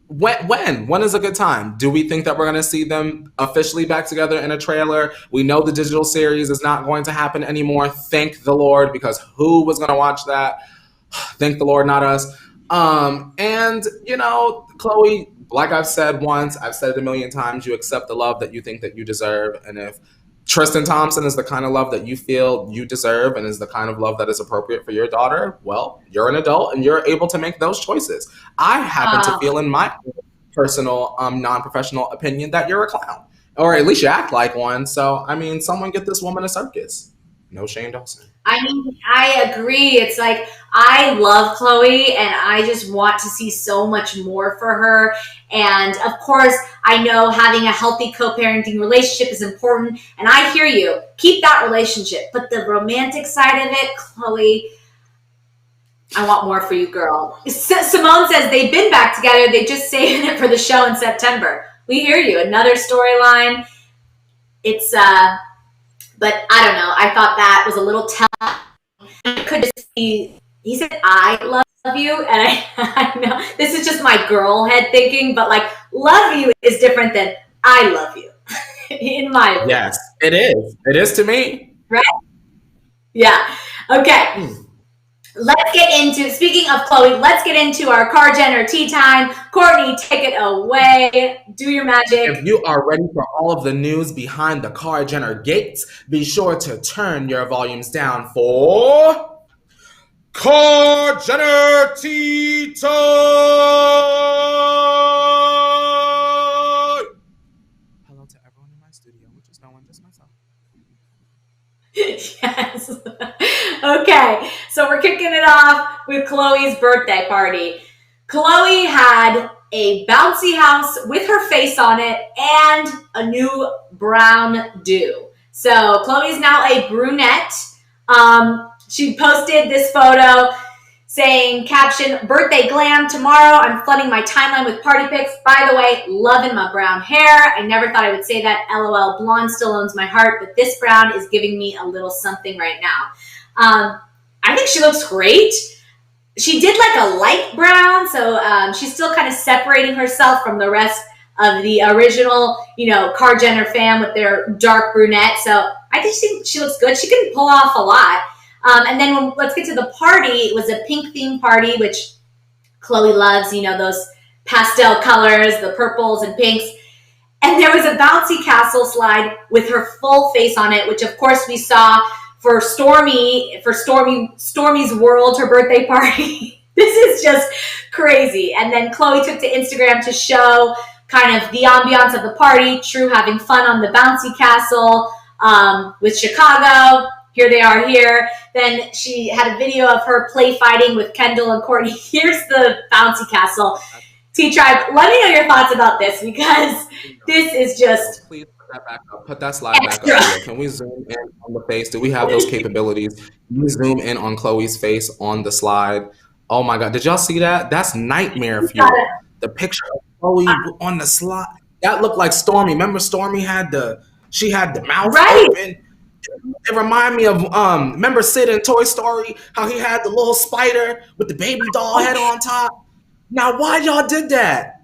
When is a good time? Do we think that we're going to see them officially back together in a trailer? We know the digital series is not going to happen anymore. Thank the Lord, because who was going to watch that? Thank the Lord, not us. And, Khloe, like I've said once, I've said it a million times, you accept the love that you think that you deserve. And if Tristan Thompson is the kind of love that you feel you deserve and is the kind of love that is appropriate for your daughter, well, you're an adult and you're able to make those choices. I happen to feel in my personal, non-professional opinion that you're a clown, or at least you act like one. So, I mean, someone get this woman a circus. No Shane Dawson. I mean, I agree. It's like, I love Chloe and I just want to see so much more for her. And of course, I know having a healthy co-parenting relationship is important. And I hear you. Keep that relationship. But the romantic side of it, Chloe, I want more for you, girl. Simone says they've been back together. They just saving it for the show in September. We hear you. Another storyline. It's, but I don't know. I thought that was a little telling. It could just be, he said, I love you. And I know this is just my girl head thinking, but like, love you is different than I love you, in my opinion. Yes, it is. It is to me. Right? Yeah. Okay. Let's get into, speaking of Chloe, let's get into our car Jenner tea time. Courtney, take it away. Do your magic. If you are ready for all of the news behind the Car Jenner gates, be sure to turn your volumes down for Car Jenner tea time. Hello to everyone in my studio, which is no one, just myself. Yes. Okay, so we're kicking it off with Chloe's birthday party. Chloe had a bouncy house with her face on it and a new brown do. So Chloe's now a brunette. She posted this photo saying, caption, birthday glam tomorrow. I'm flooding my timeline with party pics. By the way, loving my brown hair. I never thought I would say that. LOL, blonde still owns my heart, but this brown is giving me a little something right now. I think she looks great. She did like a light brown, so she's still kind of separating herself from the rest of the original, Car Jenner fam with their dark brunette. So I think she looks good. She can pull off a lot. And then let's get to the party. It was a pink theme party, which Chloe loves, those pastel colors, the purples and pinks. And there was a bouncy castle slide with her full face on it, which of course we saw for Stormy's World, her birthday party. This is just crazy. And then Chloe took to Instagram to show kind of the ambiance of the party, True having fun on the bouncy castle with Chicago. Here they are here. Then she had a video of her play fighting with Kendall and Courtney. Here's the bouncy castle. T-Tribe, let me know your thoughts about this because this is just... Please put that back up. Put that slide back up here. Can we zoom in on the face? Do we have those capabilities? Can we zoom in on Chloe's face on the slide? Oh my God. Did y'all see that? That's nightmare fuel. The picture of Chloe on the slide. That looked like Stormy. Remember Stormy had the mouth open? It reminded me of remember Sid in Toy Story, how he had the little spider with the baby doll head on top. Now why y'all did that?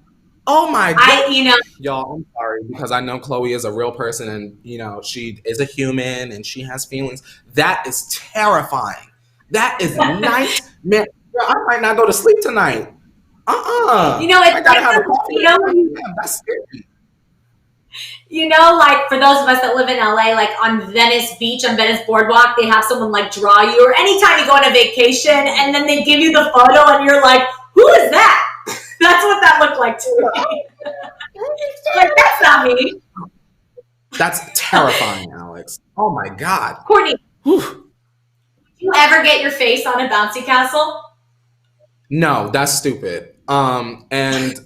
Oh my God. Y'all, I'm sorry because I know Chloe is a real person and she is a human and she has feelings. That is terrifying. That is nightmare. I might not go to sleep tonight. I gotta have a coffee. That's scary. Like for those of us that live in LA, like on Venice Beach, on Venice Boardwalk, they have someone like draw you, or anytime you go on a vacation and then they give you the photo and you're like, who is that? That's what that looked like to me. Like, that's not me. That's terrifying, Alex. Oh my God. Courtney, do you ever get your face on a bouncy castle? No, that's stupid. And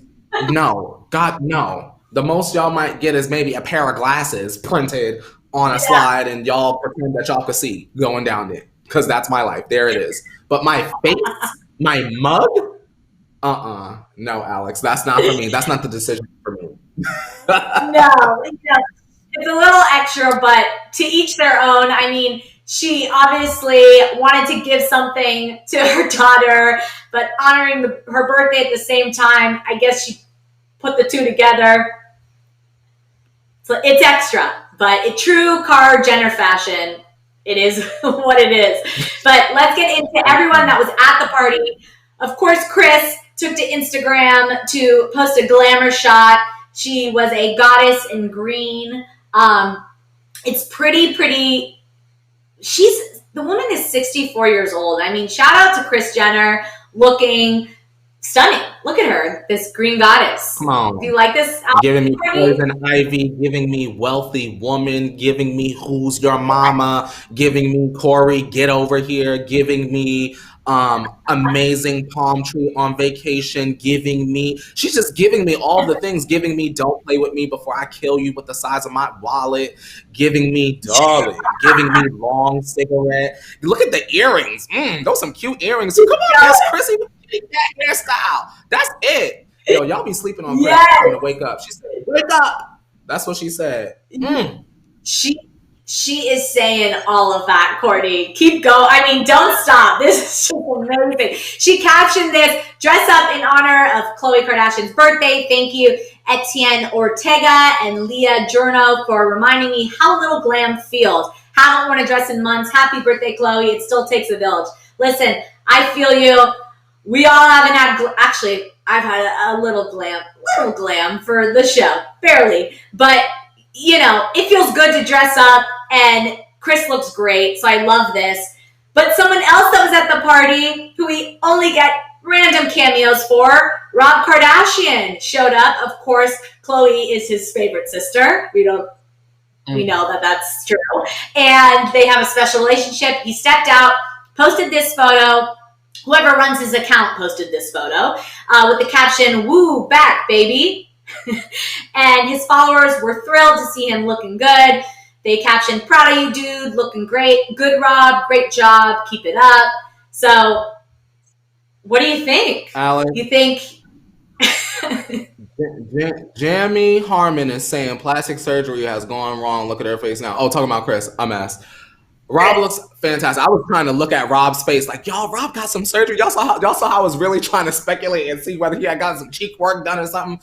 no, God, no. The most y'all might get is maybe a pair of glasses printed on a slide and y'all pretend that y'all could see going down it. Because that's my life. There it is. But my face, my mug? No, Alex. That's not for me. That's not the decision for me. No. It's a little extra, but to each their own. I mean, she obviously wanted to give something to her daughter, but honoring her birthday at the same time, I guess she put the two together. So it's extra, but true Car Jenner fashion, it is what it is. But let's get into everyone that was at the party. Of course, Chris took to Instagram to post a glamour shot. She was a goddess in green. It's pretty. The woman is 64 years old. I mean, shout out to Kris Jenner, looking stunning. Look at her, this green goddess. Come on. Do you like this? Giving me Poison Ivy, giving me Wealthy Woman, giving me Who's Your Mama, giving me Corey, Get Over Here, giving me Amazing Palm Tree on Vacation, giving me, she's just giving me all the things, giving me Don't Play With Me Before I Kill You with the Size of My Wallet, giving me Darling, giving me Long Cigarette. Look at the earrings. Those some cute earrings. Come on, Miss Chrissy, that hairstyle. That's it. Yo, y'all be sleeping on Chris. I'm gonna wake up. She said, wake up. That's what she said. She is saying all of that, Courtney. Keep going. I mean, don't stop. This is just amazing. She captioned this, dress up in honor of Khloe Kardashian's birthday. Thank you, Etienne Ortega and Leah Journo, for reminding me how little glam feels. Haven't worn a dress in months. Happy birthday, Khloe. It still takes a village. Listen, I feel you. We all haven't had, actually, I've had a little glam for the show, barely. But, you know, it feels good to dress up, and Chris looks great, so I love this. But someone else that was at the party, who we only get random cameos for, Rob Kardashian, showed up. Of course, Khloe is his favorite sister. We know that that's true. And they have a special relationship. He stepped out, posted this photo. Whoever runs his account posted this photo with the caption, "Woo, back, baby." And his followers were thrilled to see him looking good. They captioned, "Proud of you, dude. Looking great. Good, Rob. Great job. Keep it up." So, what do you think? Alex? You think... Jamie Harmon is saying plastic surgery has gone wrong. Look at her face now. Oh, talking about Chris. I'm asked. Rob looks fantastic. I was trying to look at Rob's face like, y'all, Rob got some surgery. Y'all saw how I was really trying to speculate and see whether he had gotten some cheek work done or something.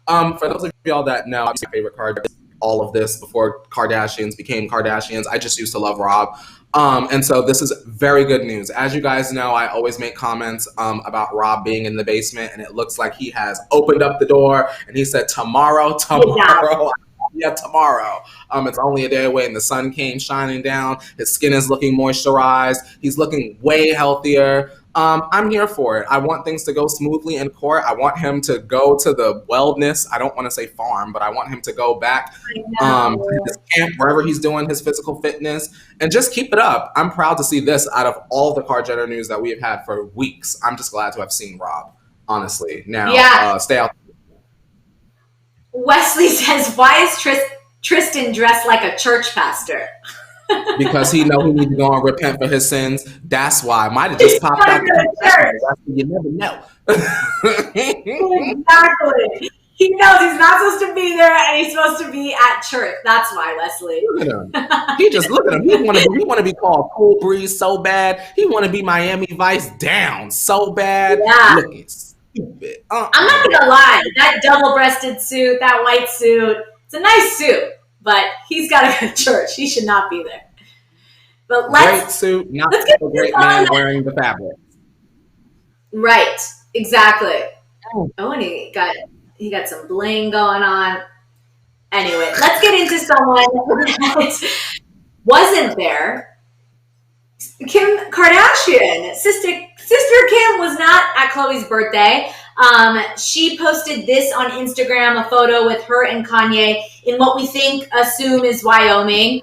For those of y'all that know, I'm my favorite card. All of this before Kardashians became Kardashians. I just used to love Rob. And so this is very good news. As you guys know, I always make comments about Rob being in the basement, and it looks like he has opened up the door and he said, tomorrow. Yeah, tomorrow. It's only a day away, and the sun came shining down. His skin is looking moisturized. He's looking way healthier. I'm here for it. I want things to go smoothly in court. I want him to go to the wellness. I don't want to say farm, but I want him to go back to his camp, wherever he's doing his physical fitness, and just keep it up. I'm proud to see this out of all the Kar Jenner news that we have had for weeks. I'm just glad to have seen Rob, honestly. Now, stay out. Wesley says, why is Tristan dressed like a church pastor? Because he know he needs to go and repent for his sins. That's why. Might have just popped out. You never know. Exactly. He knows he's not supposed to be there, and he's supposed to be at church. That's why, Wesley. Look at him. He just look at him. He want to be called Cool Breeze so bad. He want to be Miami Vice down so bad. Yeah. Looking stupid. I'm not gonna lie. That double-breasted suit, that white suit, it's a nice suit. But he's got to go to church. He should not be there. But great suit, not a great man wearing the fabric. Right, exactly. Oh, and he got some bling going on. Anyway, let's get into someone that wasn't there. Kim Kardashian, sister Kim was not at Khloe's birthday. She posted this on Instagram, a photo with her and Kanye in what we assume is Wyoming.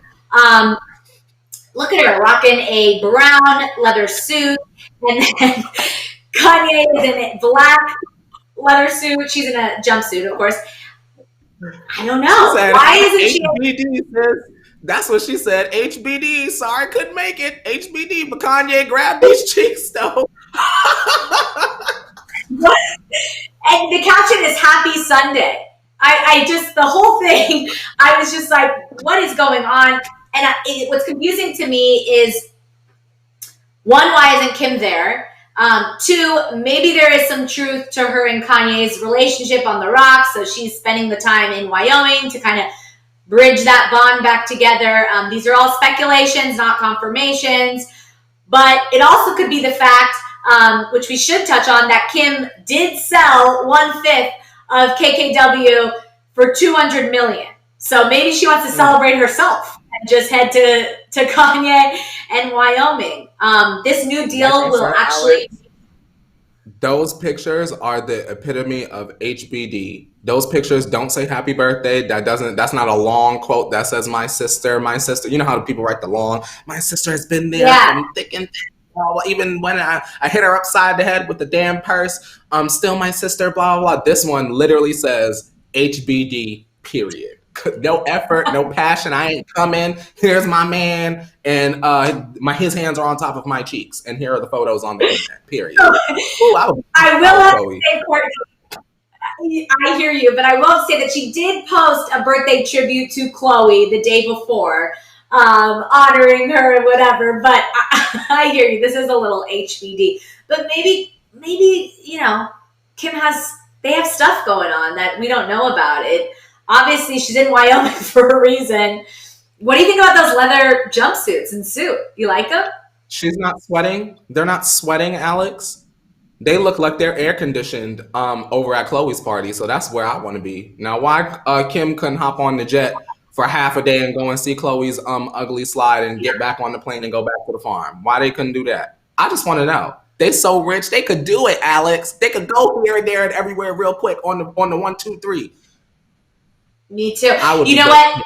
Look at her rocking a brown leather suit, and then Kanye is in a black leather suit. She's in a jumpsuit, of course. I don't know. Why isn't she? HBD says, that's what she said. HBD, sorry, couldn't make it. HBD, but Kanye grabbed these cheeks though. And the caption is Happy Sunday. I just, the whole thing, I was just like, what is going on? And what's confusing to me is, one, why isn't Kim there? Two, maybe there is some truth to her and Kanye's relationship on the rocks, so she's spending the time in Wyoming to kind of bridge that bond back together. These are all speculations, not confirmations. But it also could be the fact, which we should touch on, that Kim did sell 1/5 of KKW for $200 million. So maybe she wants to celebrate herself and just head to Kanye and Wyoming. This new deal will actually... Those pictures are the epitome of HBD. Those pictures don't say happy birthday. That's not a long quote that says my sister, my sister. You know how people write the long, my sister has been there from thick and thin. Even when I hit her upside the head with the damn purse, still my sister, blah, blah, blah. This one literally says HBD, period. No effort, no passion. I ain't coming. Here's my man, and his hands are on top of my cheeks, and here are the photos on the internet. Period. Ooh, I will have to say, Courtney, I hear you, but I will say that she did post a birthday tribute to Chloe the day before, honoring her and whatever. But I hear you. This is a little HBD, but maybe they have stuff going on that we don't know about. It. Obviously, she's in Wyoming for a reason. What do you think about those leather jumpsuits and suit? You like them? She's not sweating. They're not sweating, Alex. They look like they're air conditioned over at Chloe's party. So that's where I want to be. Now, why Kim couldn't hop on the jet for half a day and go and see Chloe's ugly slide and get back on the plane and go back to the farm? Why they couldn't do that? I just want to know. They so rich, they could do it, Alex. They could go here and there and everywhere real quick on the 1, 2, 3. Me too. You know what?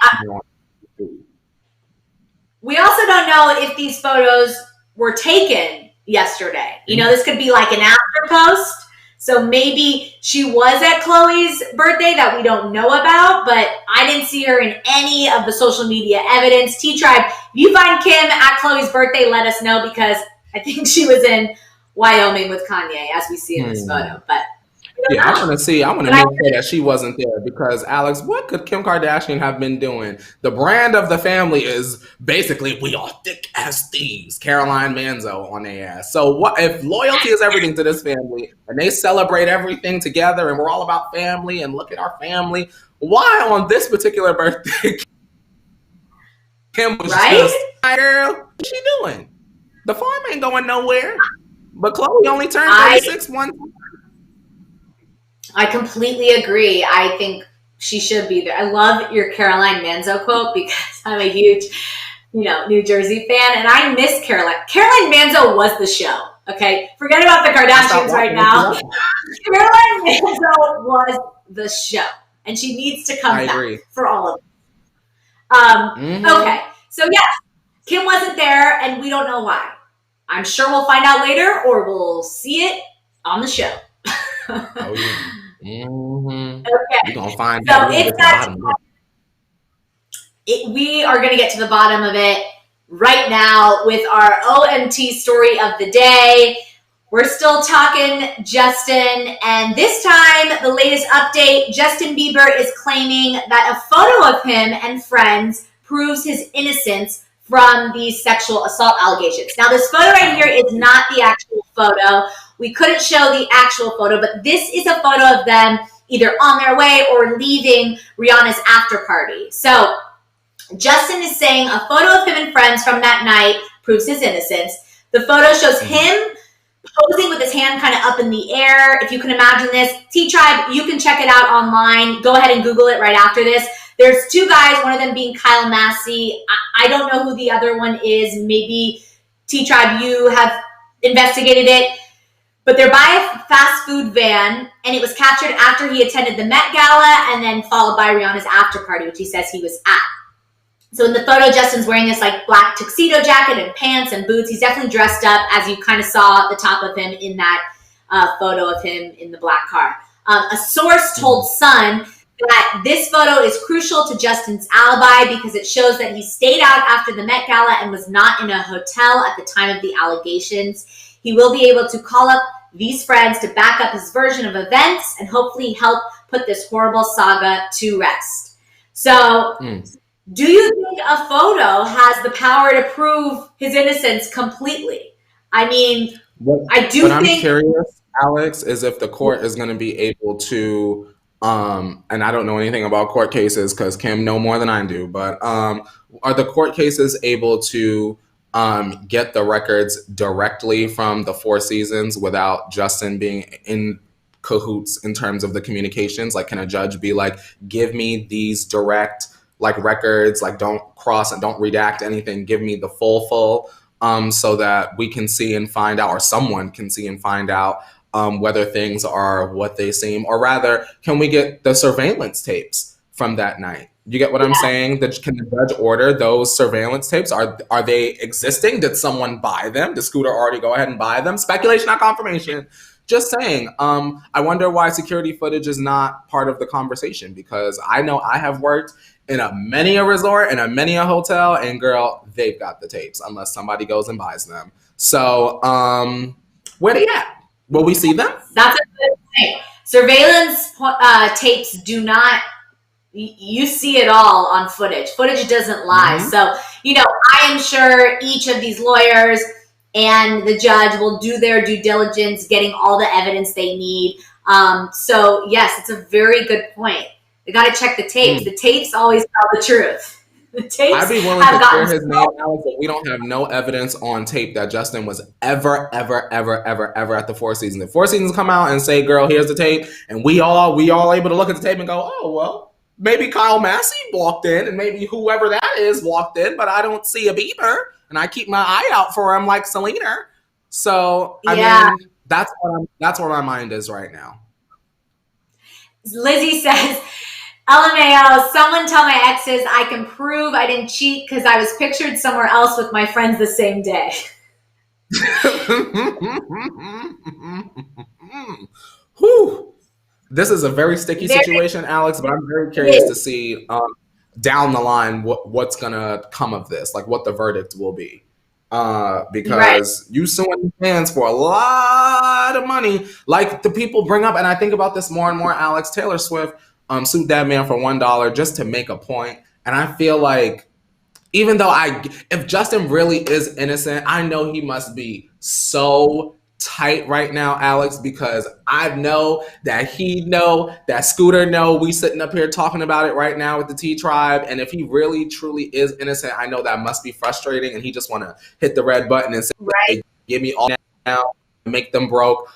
We also don't know if these photos were taken yesterday. You know, this could be like an after post. So maybe she was at Chloe's birthday that we don't know about, but I didn't see her in any of the social media evidence. T-Tribe, if you find Kim at Chloe's birthday, let us know, because I think she was in Wyoming with Kanye, as we see in this photo. But yeah, I want to make sure that she wasn't there, because Alex, what could Kim Kardashian have been doing? The brand of the family is basically, we are thick as thieves. Caroline Manzo on their ass. So what if loyalty is everything to this family, and they celebrate everything together, and we're all about family and look at our family? Why on this particular birthday, Kim was just, girl, what's she doing? The farm ain't going nowhere. But Chloe only turned 36 one time. I completely agree. I think she should be there. I love your Caroline Manzo quote, because I'm a huge, New Jersey fan, and I miss Caroline. Caroline Manzo was the show. Okay, forget about the Kardashians right now. Caroline Manzo was the show, and she needs to come back for all of it. Okay, so yes, Kim wasn't there, and we don't know why. I'm sure we'll find out later, or we'll see it on the show. Oh, yeah. Okay. We're gonna find out. We are gonna get to the bottom of it right now with our OMT story of the day. We're still talking Justin, and this time, the latest update, Justin Bieber is claiming that a photo of him and friends proves his innocence from these sexual assault allegations. Now, this photo right here is not the actual photo. We couldn't show the actual photo, but this is a photo of them either on their way or leaving Rihanna's after party. So Justin is saying a photo of him and friends from that night proves his innocence. The photo shows him posing with his hand kind of up in the air. If you can imagine this, T-Tribe, you can check it out online. Go ahead and Google it right after this. There's two guys, one of them being Kyle Massey. I don't know who the other one is. Maybe T-Tribe, you have investigated it. But they're by a fast food van, and it was captured after he attended the Met Gala and then followed by Rihanna's after party, which he says he was at. So in the photo, Justin's wearing this like black tuxedo jacket and pants and boots. He's definitely dressed up, as you kind of saw the top of him in that photo of him in the black car. A source told Sun that this photo is crucial to Justin's alibi because it shows that he stayed out after the Met Gala and was not in a hotel at the time of the allegations. He will be able to call up these friends to back up his version of events and hopefully help put this horrible saga to rest. So, do you think a photo has the power to prove his innocence completely? I mean, I do think... I'm curious, Alex, is if the court is going to be able to, and I don't know anything about court cases because Kim know more than I do, but are the court cases able to get the records directly from the Four Seasons without Justin being in cahoots in terms of the communications? Like, can a judge be like, give me these direct records, don't cross and don't redact anything, give me the full, so that we can see and find out, or someone can see and find out whether things are what they seem, or rather, can we get the surveillance tapes from that night? You get what I'm saying? Can the judge order those surveillance tapes? Are they existing? Did someone buy them? Did Scooter already go ahead and buy them? Speculation, not confirmation. Just saying. I wonder why security footage is not part of the conversation, because I know I have worked in many a resort and many a hotel, and girl, they've got the tapes unless somebody goes and buys them. So, where they at? Will we see them? That's a good thing. Surveillance tapes do not. You see it all on footage. Footage doesn't lie. Mm-hmm. So, I am sure each of these lawyers and the judge will do their due diligence, getting all the evidence they need. So, yes, it's a very good point. They got to check the tapes. The tapes always tell the truth. The tapes I'd be willing to clear his name, Alex, but we don't have no evidence on tape that Justin was ever at the Four Seasons. If Four Seasons come out and say, girl, here's the tape, and we all able to look at the tape and go, oh, well, maybe Kyle Massey walked in, and maybe whoever that is walked in, but I don't see a Bieber, and I keep my eye out for him like Selena. So, I mean, that's where my mind is right now. Lizzie says, LMAO, someone tell my exes I can prove I didn't cheat because I was pictured somewhere else with my friends the same day. Whew. This is a very sticky situation, Alex, but I'm very curious to see down the line what's going to come of this, like what the verdict will be. Because you suing fans for a lot of money, like the people bring up, and I think about this more and more, Alex, Taylor Swift sued that man for $1 just to make a point. And I feel like, even though if Justin really is innocent, I know he must be so tight right now, Alex, because I know that he know, that Scooter know, we sitting up here talking about it right now with the T Tribe. And if he really truly is innocent, I know that must be frustrating, and he just want to hit the red button and say, hey, give me all now, make them broke.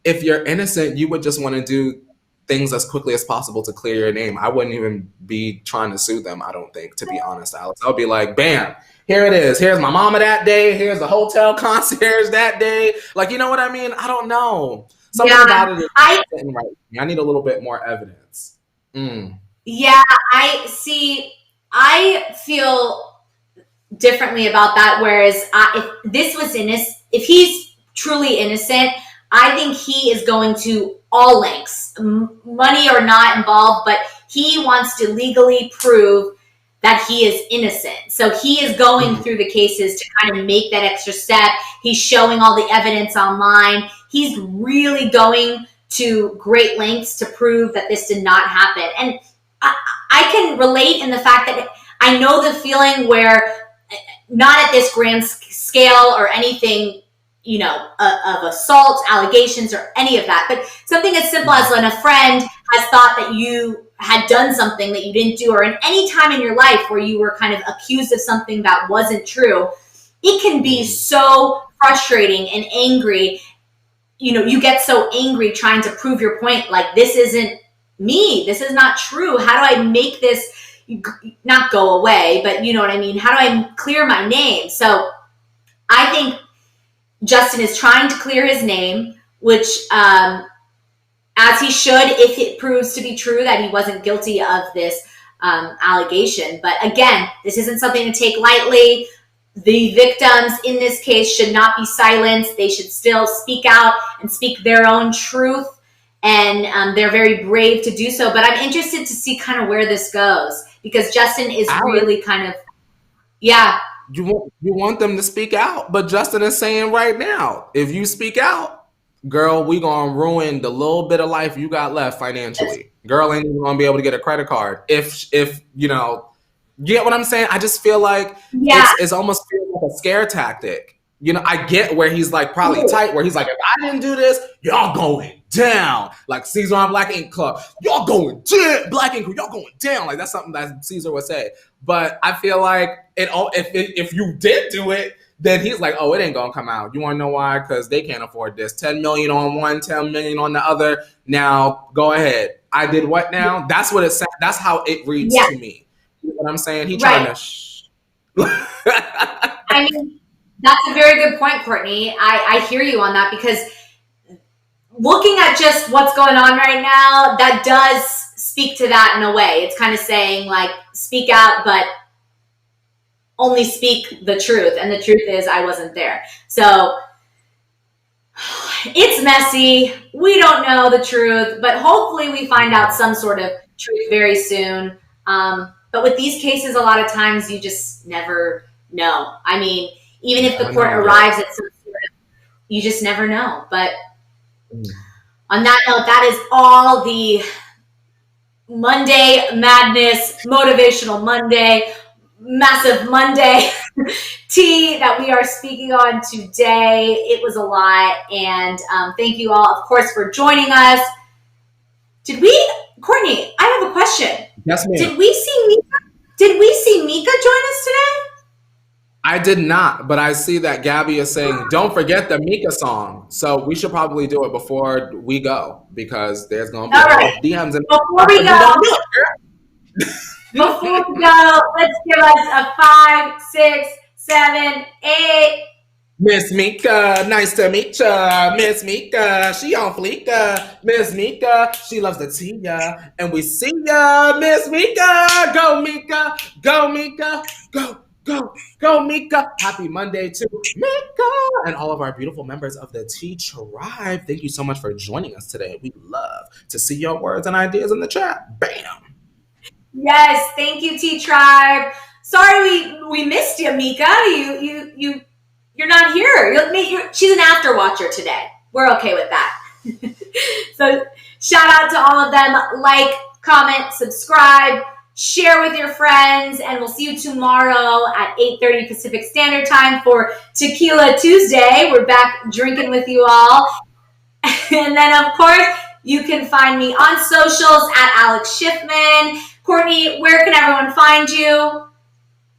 If you're innocent, you would just want to do things as quickly as possible to clear your name. I wouldn't even be trying to sue them, I don't think, to be honest, Alex. I'll be like, bam, here it is. Here's my mama that day. Here's the hotel concierge that day. Like, you know what I mean? I don't know. Something about it is sitting right. I need a little bit more evidence. Yeah, I feel differently about that. Whereas if this was if he's truly innocent, I think he is going to all lengths, money or not involved, but he wants to legally prove that he is innocent. So he is going through the cases to kind of make that extra step. He's showing all the evidence online. He's really going to great lengths to prove that this did not happen. And I can relate in the fact that I know the feeling where, not at this grand scale or anything, of assault, allegations, or any of that. But something as simple as when a friend has thought that you had done something that you didn't do, or in any time in your life where you were kind of accused of something that wasn't true, it can be so frustrating and angry. You get so angry trying to prove your point, like, this isn't me. This is not true. How do I make this not go away, but you know what I mean? How do I clear my name? So I think Justin is trying to clear his name, which, as he should, if it proves to be true that he wasn't guilty of this allegation. But again, this isn't something to take lightly. The victims in this case should not be silenced. They should still speak out and speak their own truth. And they're very brave to do so. But I'm interested to see kind of where this goes, because Justin is really kind of, You want them to speak out, but Justin is saying right now, if you speak out, girl, we gonna ruin the little bit of life you got left financially. Girl ain't even gonna be able to get a credit card. If you get what I'm saying? I just feel like it's almost like a scare tactic. I get where he's like probably tight, where he's like, if I didn't do this, y'all going down. Like Caesar on Black Ink Club, y'all going down. Black Ink Club, y'all going down. Like that's something that Caesar would say. But I feel like if you did do it, then he's like, oh, it ain't gonna come out. You want to know why? Because they can't afford this. 10 million on one, 10 million on the other. Now go ahead. I did what now? That's what it's. That's how it reads to me. You know what I'm saying? He trying to. I mean, that's a very good point, Courtney. I hear you on that, because looking at just what's going on right now, that does speak to that in a way. It's kind of saying like, speak out, but only speak the truth. And the truth is I wasn't there. So it's messy. We don't know the truth, but hopefully we find out some sort of truth very soon. But with these cases, a lot of times you just never know. I mean, even if the court arrives at some sort of, you just never know. But on that note, that is all the Monday madness, motivational Monday, massive Monday tea that we are speaking on today. It was a lot. And thank you all, of course, for joining us. Courtney, I have a question. Yes, ma'am. Did we see Mika join us today? I did not, but I see that Gabby is saying, don't forget the Mika song. So we should probably do it before we go because there's going to be a lot of DMs. Before we go, let's give us a 5, 6, 7, 8. Miss Mika, nice to meet ya. Miss Mika, she on fleeka. Miss Mika, she loves the tia. And we see ya, Miss Mika. Go Mika, go Mika, go Mika. Happy Monday to Mika and all of our beautiful members of the T Tribe. Thank you so much for joining us today. We love to see your words and ideas in the chat. Bam. Yes, thank you, T Tribe. Sorry we missed you, Mika. You're not here. She's an after watcher today. We're okay with that. So shout out to all of them. Like, comment, subscribe, share with your friends, and we'll see you tomorrow at 8:30 Pacific Standard Time for Tequila Tuesday. We're back drinking with you all. And then, of course, you can find me on socials at Alex Schiffman. Courtney, where can everyone find you?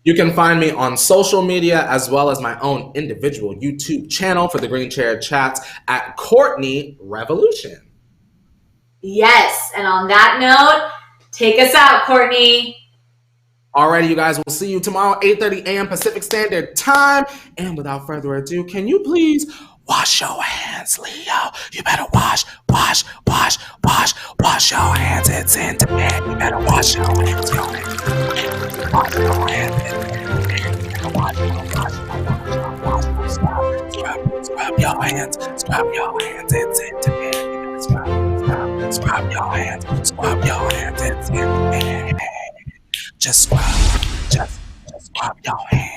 You can find me on social media as well as my own individual YouTube channel for the Green Chair Chats at Courtney Revolution. Yes, and on that note, take us out, Courtney. Alrighty, you guys, we'll see you tomorrow, 8:30 a.m. Pacific Standard Time. And without further ado, can you please wash your hands, Leo? You better wash your hands. It's intimate. You better wash your hands. Wash your hands. Scrub your hands. Scrub your hands. It's intimate. Scrub your hands. Scrub your hands. It's intimate. Just scrub your hands.